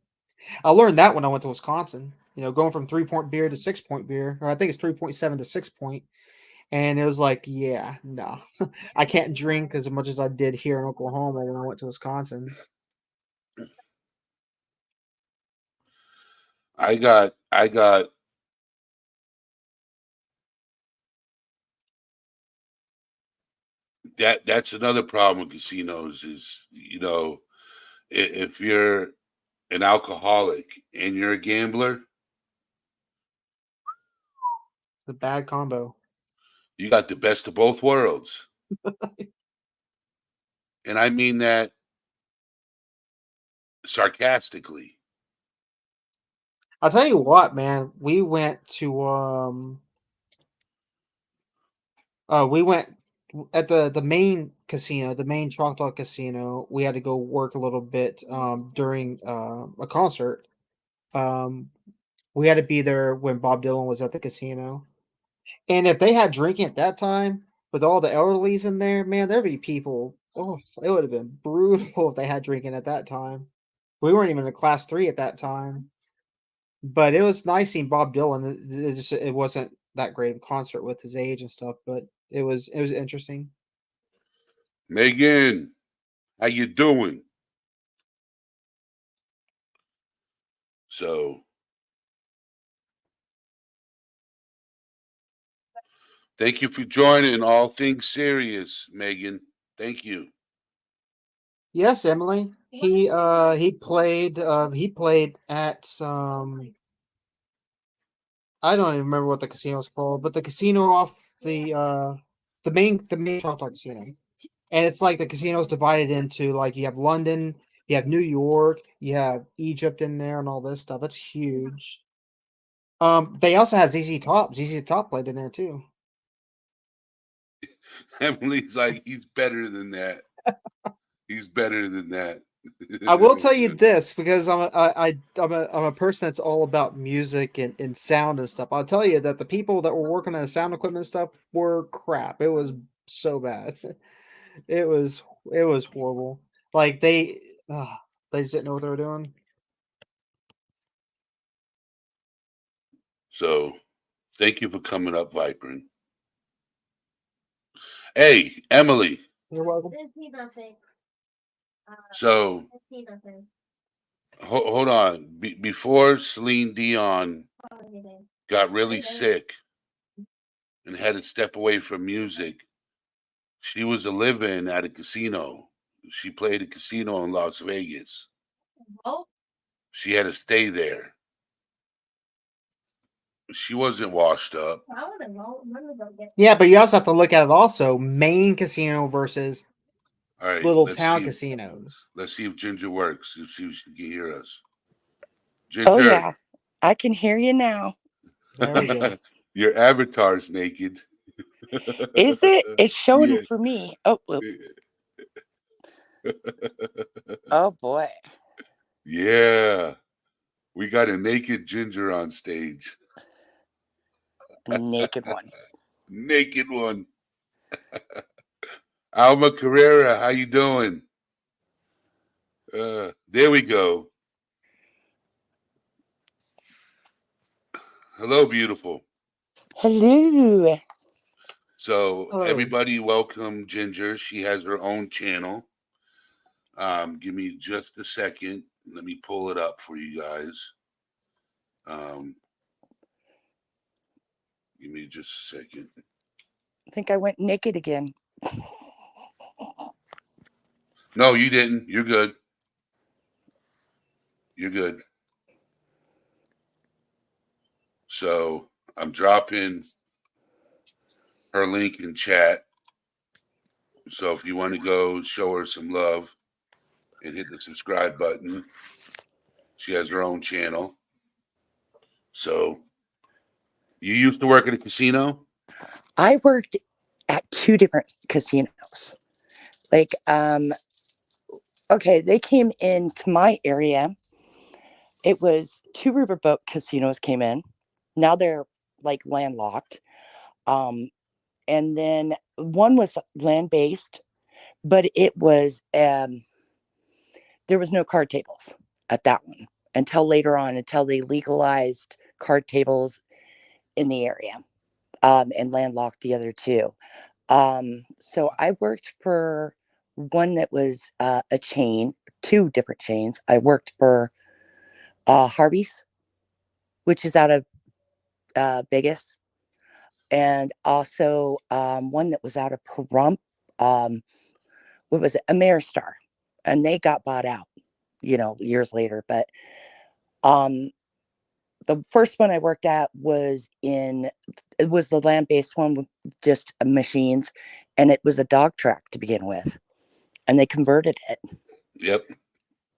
I learned that when I went to Wisconsin. Going from 3 point beer to 6 point beer, or I think it's 3.7 to 6 point. And it was like, yeah, no, I can't drink as much as I did here in Oklahoma when I went to Wisconsin. I got that's another problem with casinos is, if you're an alcoholic and you're a gambler, It's a bad combo. you got the best of both worlds. And I mean that sarcastically. I'll tell you what, man. We went at the main casino, the main Choctaw Casino. We had to go work a little bit during a concert. Um, we had to be there when Bob Dylan was at the casino. And if they had drinking at that time, with all the elderlies in there, man, there'd be people. Oh, it would have been brutal if they had drinking at that time. We weren't even in class 3 at that time, but it was nice seeing Bob Dylan. It wasn't that great of a concert with his age and stuff, but it was interesting. Megan, how you doing? So thank you for joining All Things Serious, Megan. Thank you. Yes, Emily. He played at I don't even remember what the casino is called, but the casino off the main Choctaw casino. And it's like the casino is divided into, like, you have London, you have New York, you have Egypt in there and all this stuff. It's huge. They also have ZZ Top. ZZ Top played in there too. Emily's like, he's better than that. He's better than that. I will tell you this, because I'm a person that's all about music and sound and stuff. I'll tell you that the people that were working on the sound equipment and stuff were crap. It was so bad. It was horrible. Like, they just didn't know what they were doing. So thank you for coming up, Viprin. Hey, Emily, You're welcome. So hold on. Before Celine Dion got really sick and had to step away from music, she was a living at a casino. She played a casino in Las Vegas. She had to stay there. She wasn't washed up. Yeah, but you also have to look at it also main casino versus All right, little town casinos. Let's see if Ginger works. If she can hear us. Oh, Ginger. yeah. I can hear you now. There we go. Your avatar's naked. Is it? It's showing Yeah. for me. Oh, oh boy. Yeah. We got a naked Ginger on stage. A naked one. Naked one. Alma Carrera, how you doing? There we go. Hello, beautiful. Hello. So Hello. everybody welcome Ginger. She has her own channel. Give me just a second. Let me pull it up for you guys. Give me just a second. I think I went naked again. No, you didn't. You're good. You're good. So I'm dropping her link in chat. So if you want to go show her some love and hit the subscribe button, she has her own channel. So you used to work at a casino? I worked at 2 different casinos. Like, okay, they came into my area. It was 2 riverboat casinos came in. Now they're like landlocked. And then one was land-based, but it was there was no card tables at that one until later on, until they legalized card tables in the area, and landlocked the other 2. So I worked for one that was a chain, 2 different chains. I worked for Harvey's, which is out of Vegas, and also one that was out of Pahrump. What was it? Ameristar, and they got bought out, years later. But the first one I worked at it was the land-based one with just machines, and it was a dog track to begin with, and they converted it. Yep.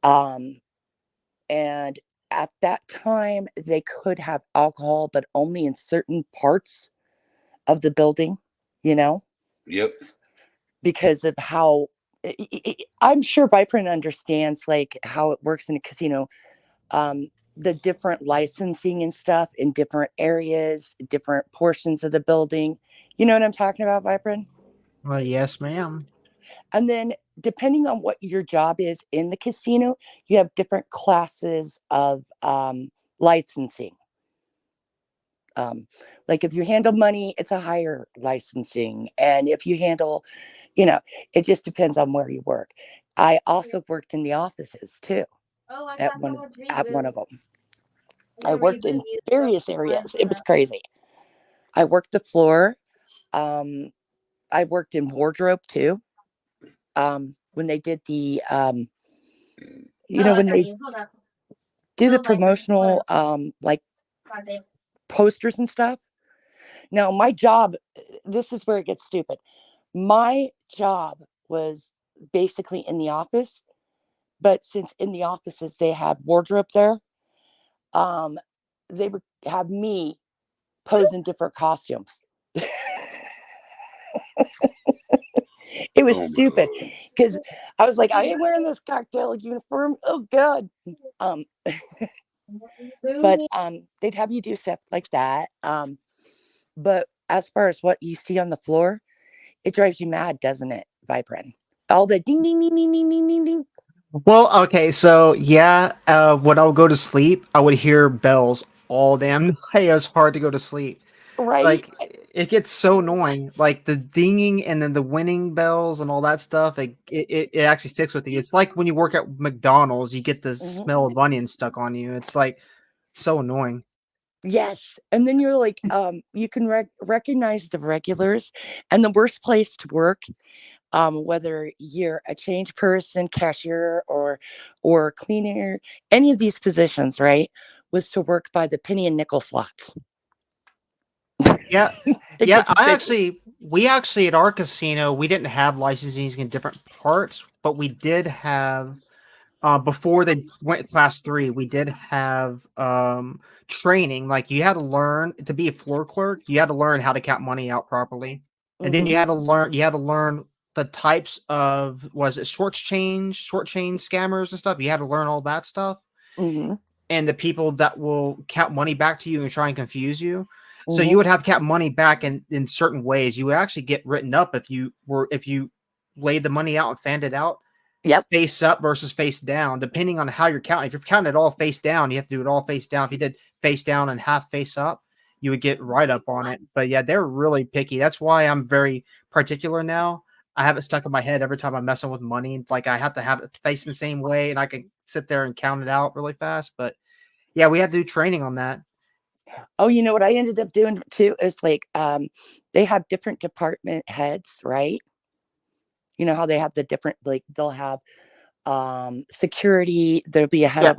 And at that time they could have alcohol, but only in certain parts of the building, Yep. because of how I'm sure Vibrant understands like how it works in a casino. The different licensing and stuff in different areas, different portions of the building. You know what I'm talking about, Vibrant? Yes, ma'am. And then depending on what your job is in the casino, you have different classes of licensing. Like if you handle money, it's a higher licensing. And if you handle, it just depends on where you work. I also worked in the offices too. At one of them. I worked in various areas. It was crazy. I worked the floor. I worked in wardrobe too. When they did the when they do the promotional like posters and stuff. Now my job, this is where it gets stupid. My job was basically in the office, but since in the offices they had wardrobe there, they would have me pose in different costumes. It was stupid because I was like, I ain't wearing this cocktail uniform. Oh God. But they'd have you do stuff like that. But as far as what you see on the floor, it drives you mad, doesn't it, Vibrant? All the ding ding ding ding ding ding ding ding. Well, okay, so yeah, when I would go to sleep, I would hear bells all damn night. It was hard to go to sleep. Right. Like it gets so annoying. Like the dinging and then the winning bells and all that stuff. It actually sticks with you. It's like when you work at McDonald's, you get the smell of onion stuck on you. It's like so annoying. Yes. And then you're like, you can recognize the regulars, and the worst place to work, whether you're a change person, cashier, or cleaner, any of these positions, right, was to work by the penny and nickel slots. Yeah. It Yeah, gets vicious. we actually at our casino, we didn't have licensees in different parts, but we did have before they went class 3, we did have training. Like you had to learn to be a floor clerk, you had to learn how to count money out properly. And then Hmm. you had to learn the types of was it short change scammers and stuff. You had to learn all that stuff Hmm. and the people that will count money back to you and try and confuse you. So Hmm. you would have to count money back in certain ways. You would actually get written up if you laid the money out and fanned it out Yep. face up versus face down, depending on how you're counting. If you're counting it all face down, you have to do it all face down. If you did face down and half face up, you would get right up on it. But yeah, they're really picky. That's why I'm very particular now. I have it stuck in my head every time I'm messing with money. Like I have to have it facing the same way, and I can sit there and count it out really fast. But yeah, we had to do training on that. Oh, you know what I ended up doing too is like, they have different department heads, right? You know how they have the different, like they'll have security. Yeah,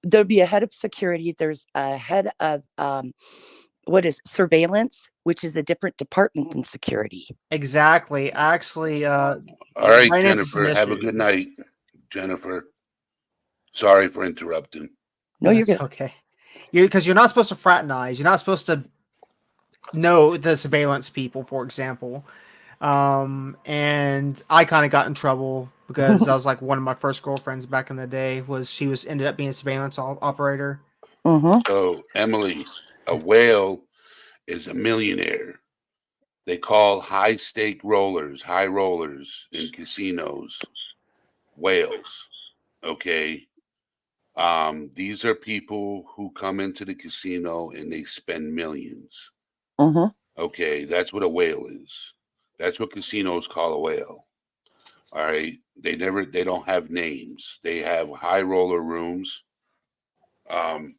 There'll be a head of security. There's a head of what is surveillance, which is a different department than security. exactly. Actually, All right, ran into some Jennifer. Have a good issues. night, Jennifer. Sorry for interrupting. No, you're That's good. okay. Because you're not supposed to fraternize. You're not supposed to know the surveillance people, for example. And I kind of got in trouble because I was like one of my first girlfriends back in the day was she was ended up being a surveillance operator. Hmm. So, Emily, a whale is a millionaire. They call high rollers in casinos, whales. Okay. These are people who come into the casino and they spend millions. Hmm. Okay, that's what a whale is. That's what casinos call a whale. All right. They don't have names. They have high roller rooms, um,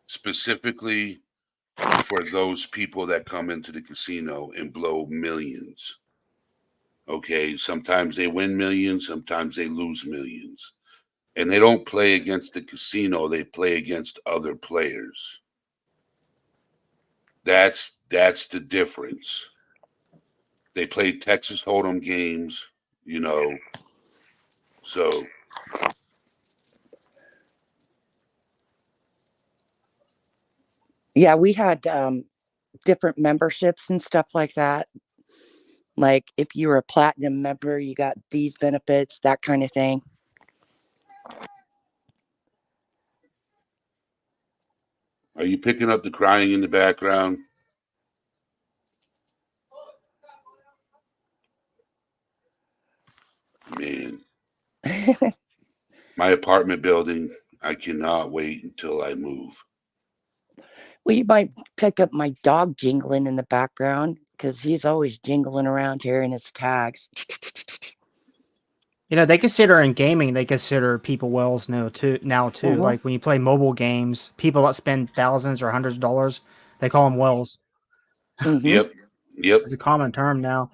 specifically for those people that come into the casino and blow millions. Okay. Sometimes they win millions, sometimes they lose millions. And they don't play against the casino, they play against other players. That's the difference. They play Texas Hold'em games, you know. So Yeah, we had different memberships and stuff like that. Like if you were a platinum member, you got these benefits, that kind of thing. are you picking up the crying in the background? Man, my apartment building, I cannot wait until I move. Well, you might pick up my dog jingling in the background because he's always jingling around here in his tags. You know, they consider in gaming, they consider people whales now too. Hmm. Like when you play mobile games, people that spend thousands or hundreds of dollars, they call them whales. Hmm. Yep. Yep. It's a common term now.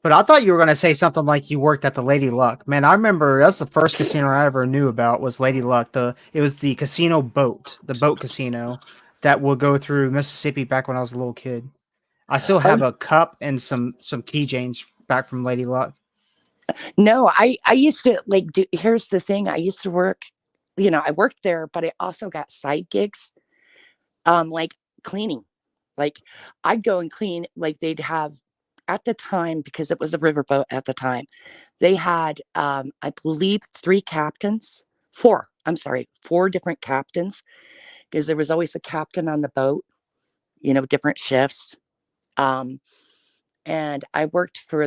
But I thought you were going to say something like you worked at the Lady Luck. Man, I remember that's the first casino I ever knew about was Lady Luck. It was the casino boat, the boat casino that would go through Mississippi back when I was a little kid. I still Oh have a cup and some keychains back from Lady Luck. no, I used to like do. Here's the thing: I used to work. You know, I worked there, but I also got side gigs, like cleaning. Like I'd go and clean. Like they'd have at the time because it was a riverboat at the time. They had, I believe, three captains. Four. I'm sorry, four different captains because there was always a captain on the boat. You know, different shifts. Um, and I worked for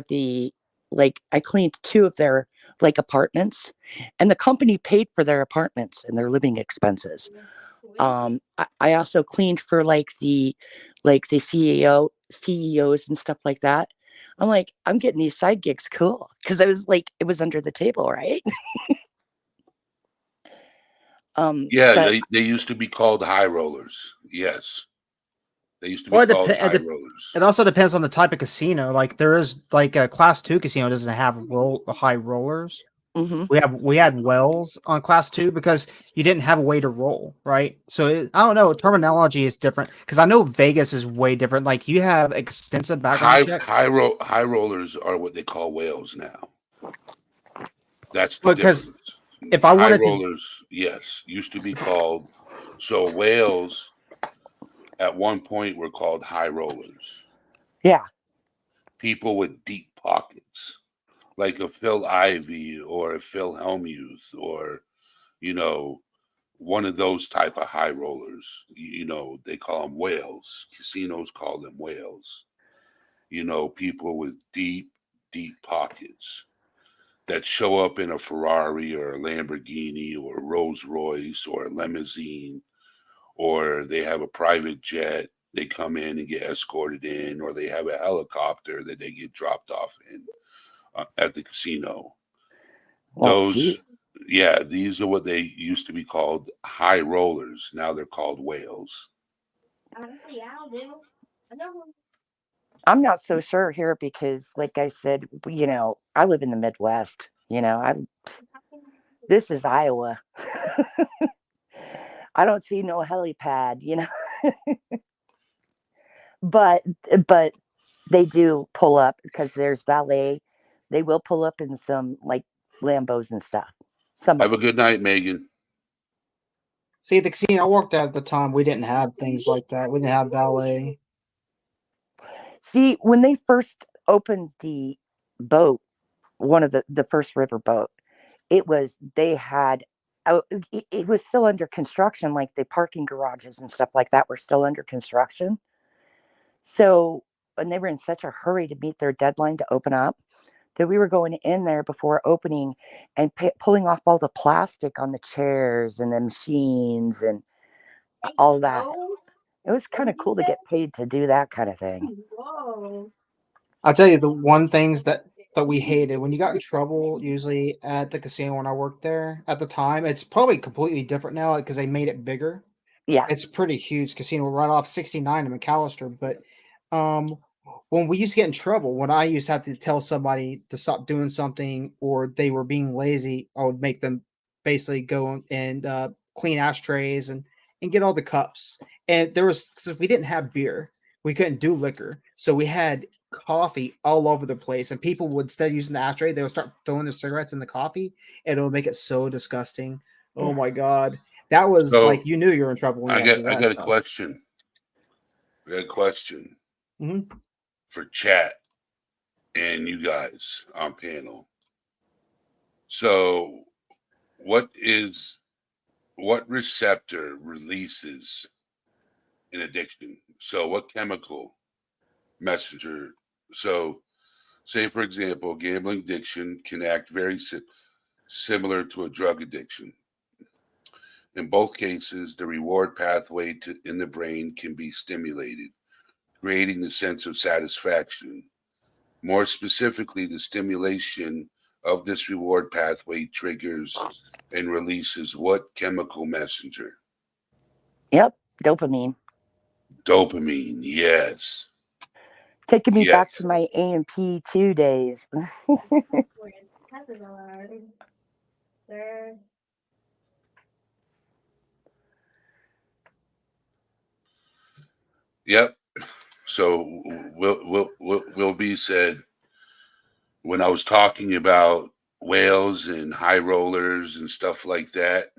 I cleaned two of their like apartments, and the company paid for their apartments and their living expenses. I also cleaned for like the CEOs and stuff like that. I'm like, I'm getting these side gigs cool because I was like, it was under the table, right? Yeah, But they used to be called high rollers. Yes, they used to be Well, called high rollers. it also depends on the type of casino. Like there is like a class 2 casino doesn't have high rollers. mhm. We had wells on class 2 because you didn't have a way to roll, right? So I don't know. Terminology is different because I know Vegas is way different. Like you have extensive background check High rollers are what they call whales now. That's the because difference. if I High wanted to, rollers, yes, used to be called. So whales at one point were called high rollers. Yeah. People with deep pockets, like a Phil Ivey or a Phil Hellmuth, or you know, one of those type of high rollers. They call them whales. Casinos call them whales. People with deep, deep pockets that show up in a Ferrari or a Lamborghini or a Rolls Royce or a limousine, or they have a private jet. They come in and get escorted in, or they have a helicopter that they get dropped off in at the casino. Well, Those, gee, yeah, these are what they used to be called high rollers. Now they're called whales. I'm not so sure here because, like I said, I live in the Midwest. This is Iowa. I don't see no helipad. But but they do pull up because there's valet. They will pull up in some like Lambos and stuff. Some of Have a them. good night, Megan. see the casino I worked at the time, we didn't have things like that. We didn't have valet. See, when they first opened the boat, one of the first river boat, it was they had it was still under construction, like the parking garages and stuff like that were still under construction. So, and they were in such a hurry to meet their deadline to open up that we were going in there before opening and pulling off all the plastic on the chairs and the machines and all that. It was kind of cool to get paid to do that kind of thing. I'll tell you the one things that we hated when you got in trouble. Usually at the casino when I worked there at the time, it's probably completely different now because they made it bigger. Yeah. It's pretty huge casino right off 69 in McAllister. But um, when we used to get in trouble, when I used to have to tell somebody to stop doing something or they were being lazy, I would make them basically go and clean ashtrays and get all the cups. And there was because we didn't have beer, we couldn't do liquor, so we had coffee all over the place. And people would instead of using the ashtray, they would start throwing their cigarettes in the coffee, and it would make it so disgusting. Oh my god. That was like So you knew you were in trouble when you I had to got do I that got a stuff. question. I got a question Mhm. for chat and you guys on panel. So what receptor releases an addiction? So what chemical messenger? So say for example, gambling addiction can act very similar to a drug addiction. In both cases, the reward pathway in the brain can be stimulated, creating the sense of satisfaction. More specifically, the stimulation of this reward pathway triggers and releases what chemical messenger? Yep. Dopamine. Dopamine. Yes. Taking me back to Yes. my AMP2 days. Yep. So will be said when I was talking about whales and high rollers and stuff like that.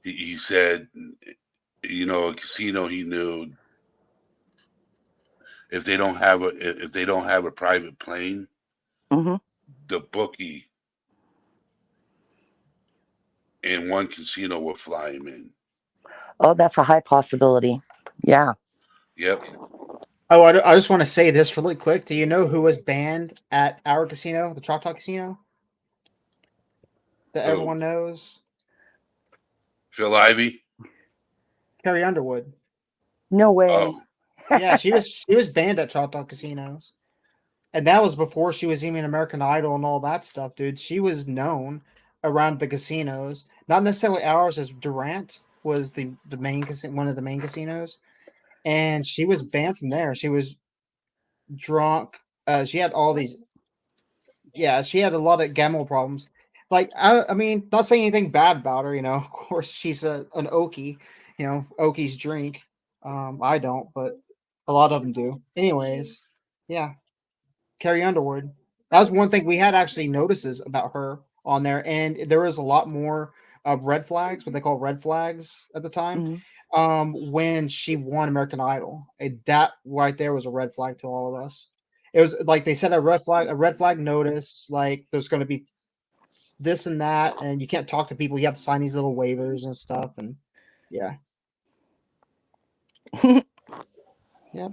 He said, a casino he knew if they don't have a private plane, Hmm. the bookie in one casino will fly him in. Oh, that's a high possibility. Yeah. Yep. Oh, I just want to say this really quick. Do you know who was banned at our casino, the Choctaw Casino, that Who? everyone knows? Phil Ivey? Carrie Underwood. No way. Oh, Yeah, she was banned at Choctaw casinos. And that was before she was even American Idol and all that stuff, dude. She was known around the casinos, not necessarily ours, as Durant was the main one of the main casinos, and she was banned from there. She was drunk. She had all these. Yeah, she had a lot of gambling problems. Like I mean, not saying anything bad about her. Of course, she's an Okie. Okies drink. I don't, but a lot of them do. Anyways, yeah. Carrie Underwood. That was one thing we had actually notices about her on there, and there was a lot more red flags, what they call red flags at the time. Mhm. When she won American Idol, that right there was a red flag to all of us. It was like they said a red flag notice, like there's going to be this and that, and you can't talk to people. You have to sign these little waivers and stuff, and yeah, yeah.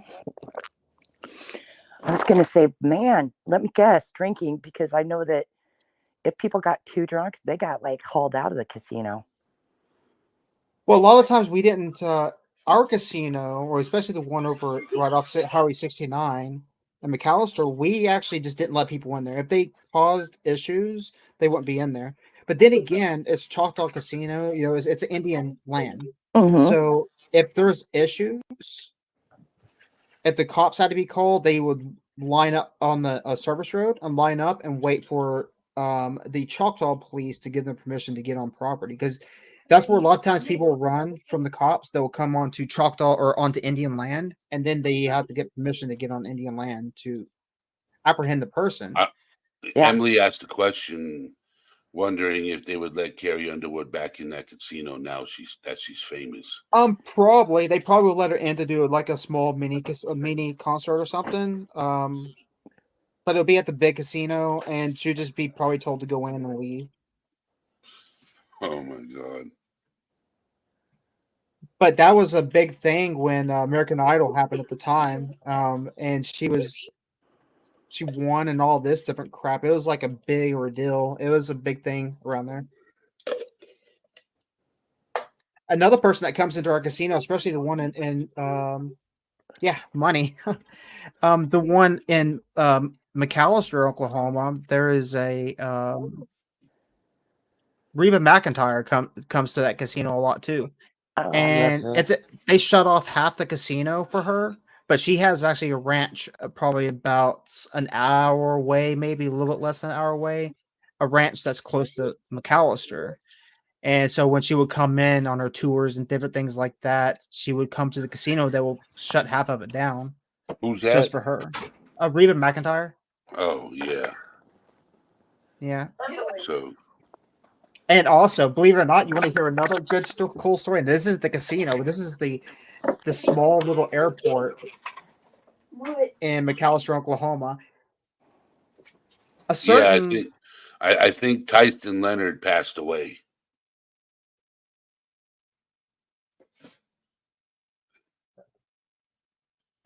I was gonna say, man, let me guess, drinking, because I know that if people got too drunk, they got like hauled out of the casino. Well, a lot of times we didn't. Our casino, or especially the one over right opposite Highway 69 and McAllister, we actually just didn't let people in there. If they caused issues, they wouldn't be in there. But then again, it's Choctaw Casino. It's an Indian land, Mm-hmm. so if there's issues, if the cops had to be called, they would line up on the service road and line up and wait for the Choctaw police to give them permission to get on property, because that's where a lot of times people will run from the cops. They will come onto Choctaw or onto Indian land, and then they have to get permission to get on Indian land to apprehend the person. I, Yeah. Emily asked a question, wondering if they would let Carrie Underwood back in that casino now she's famous. Probably they probably will let her in to do like a small mini concert or something. But it'll be at the big casino, and she'll just be probably told to go in and leave. Oh my God. But that was a big thing when American Idol happened at the time, and she won and all this different crap. It was like a big ordeal. It was a big thing around there. Another person that comes into our casino, especially the one in yeah, money. The one in McAllister, Oklahoma, there is a Reba McEntire comes to that casino a lot too. Oh, I love And her. they shut off half the casino for her, but she has actually a ranch probably about an hour away, maybe a little bit less than an hour away, a ranch that's close to McAllister. And so when she would come in on her tours and different things like that, she would come to the casino that will shut half of it down Who's just that? for her. Reba McEntire. Oh yeah. Yeah. So And also, believe it or not, you want to hear another good, cool story? This is the casino. This is the small little airport in McAllister, Oklahoma. A yeah, certain I think Tyson Leonard passed away.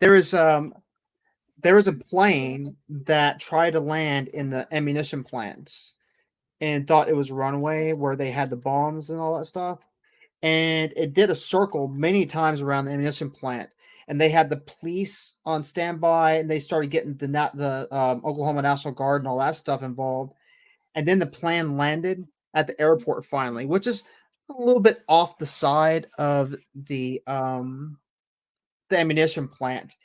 there is a plane that tried to land in the ammunition plants and thought it was a runway where they had the bombs and all that stuff. And it did a circle many times around the ammunition plant. And they had the police on standby, and they started getting the Oklahoma National Guard and all that stuff involved. And then the plane landed at the airport finally, which is a little bit off the side of the ammunition plant.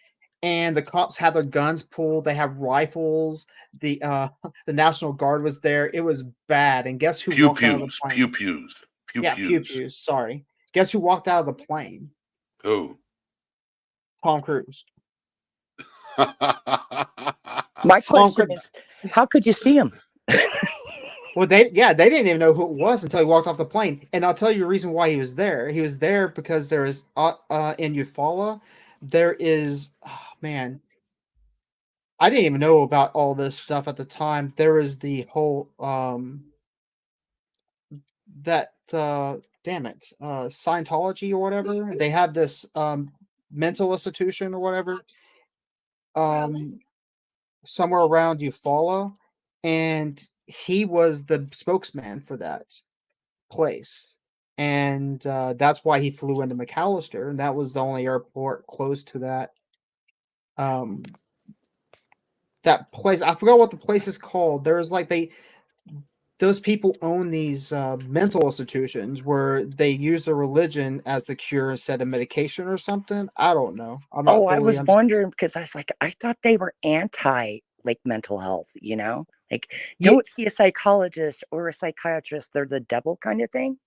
And the cops had their guns pulled. They have rifles. The the National Guard was there. It was bad. And guess who Pew walked out of the pews, pew plane? pews, pew Yeah, pew pews. pews. Sorry. Guess who walked out of the plane? Who? Tom Cruise. My Tom question Cruise. is, how could you see him? Well, they didn't even know who it was until he walked off the plane. And I'll tell you the reason why he was there. He was there because there is in Eufaula, there is man, I didn't even know about all this stuff at the time. There is the whole that damn it, Scientology or whatever. They have this mental institution or whatever. Um Somewhere around Eufaula, and he was the spokesman for that place. and that's why he flew into McAllister, and that was the only airport close to that. That place, I forgot what the place is called. There's like those people own these mental institutions where they use their religion as the cure instead of medication or something. I don't know. I'm not Oh, I fully was wondering because I was like, I thought they were anti like mental health, you know? Like, Yeah, don't see a psychologist or a psychiatrist, they're the devil kind of thing.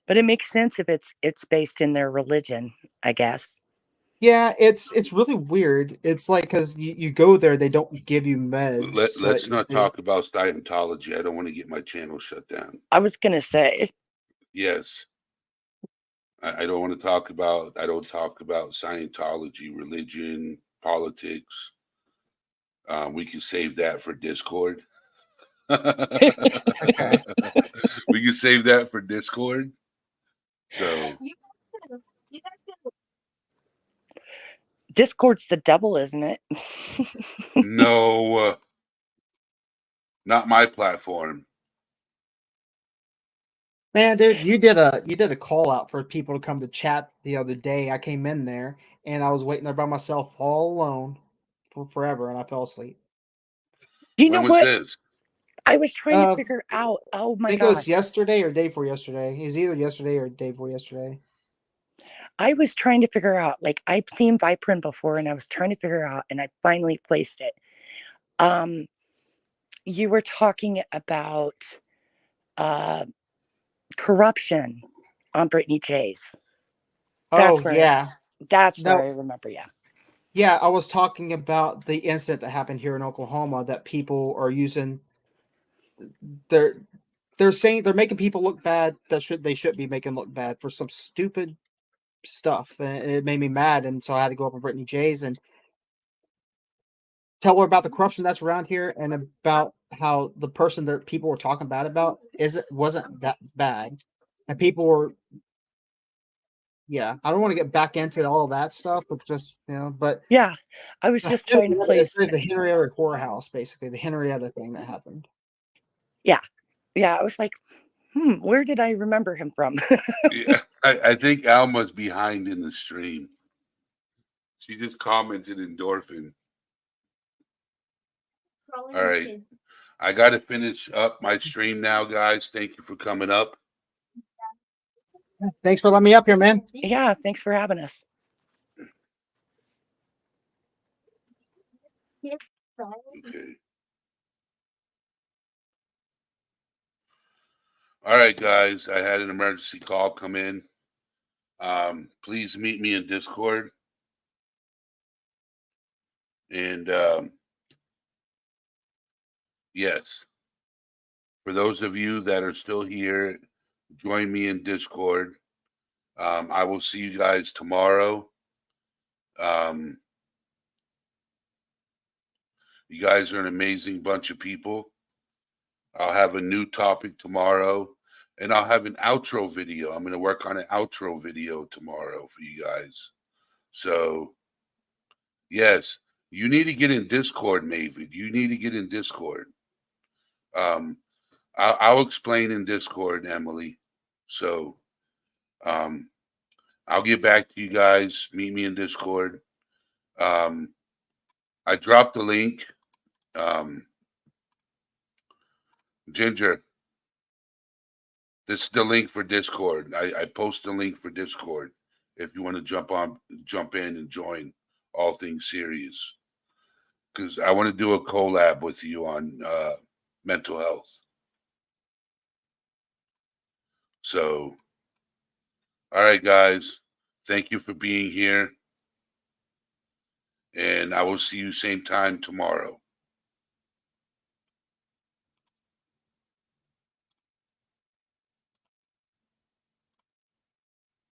But it makes sense if it's based in their religion, I guess. yeah, it's really weird. It's like because you go there, they don't give you meds. Let's not talk about Scientology. I don't want to get my channel shut down. I was gonna say, Yes. I don't want to talk about, I don't talk about Scientology, religion, politics. We can save that for Discord. Okay. We can save that for Discord. So Discord's the devil, isn't it? no, not my platform. Man, dude, you did a call out for people to come to chat the other day. I came in there and I was waiting there by myself all alone for forever, and I fell asleep. You know When was what? this? I was trying to I figure out. Oh my think it was god. yesterday or day before yesterday. It was either yesterday or day before yesterday. I was trying to figure out, like, I've seen Viprint before and I was trying to figure out, and I finally placed it. You were talking about uh, corruption on Brittany J's. Oh That's yeah, where I no, remember. Yeah. yeah. I was talking about the incident that happened here in Oklahoma that people are using. They're they're saying they're making people look bad that they should be making look bad for some stupid stuff, and it made me mad, and so I had to go up with Brittany J's and tell her about the corruption that's around here and about how the person that people were talking bad about wasn't that bad, and people were. Yeah, I don't want to get back into all that stuff, but just but Yeah. I was just trying to place. it's the Henrietta whorehouse, basically the Henrietta thing that happened. Yeah. Yeah. I was like, where did I remember him from? Yeah, I think Alma's behind in the stream. She just commented endorphin. All right. I got to finish up my stream now, guys. Thank you for coming up. Thanks for letting me up here, man. Yeah. Thanks for having us. Okay. All right, guys. I had an emergency call come in. Please meet me in Discord. And yes, for those of you that are still here, join me in Discord. I will see you guys tomorrow. You guys are an amazing bunch of people. I'll have a new topic tomorrow, and I'll have an outro video. I'm going to work on an outro video tomorrow for you guys. So, yes, you need to get in Discord, Mavid. You need to get in Discord. I'll explain in Discord, Emily. So, I'll get back to you guys. Meet me in Discord. I dropped the link. Ginger, this is the link for Discord. I post the link for Discord if you want to jump in and join All Things Serious. Because I want to do a collab with you on mental health. So, all right, guys. Thank you for being here. And I will see you same time tomorrow.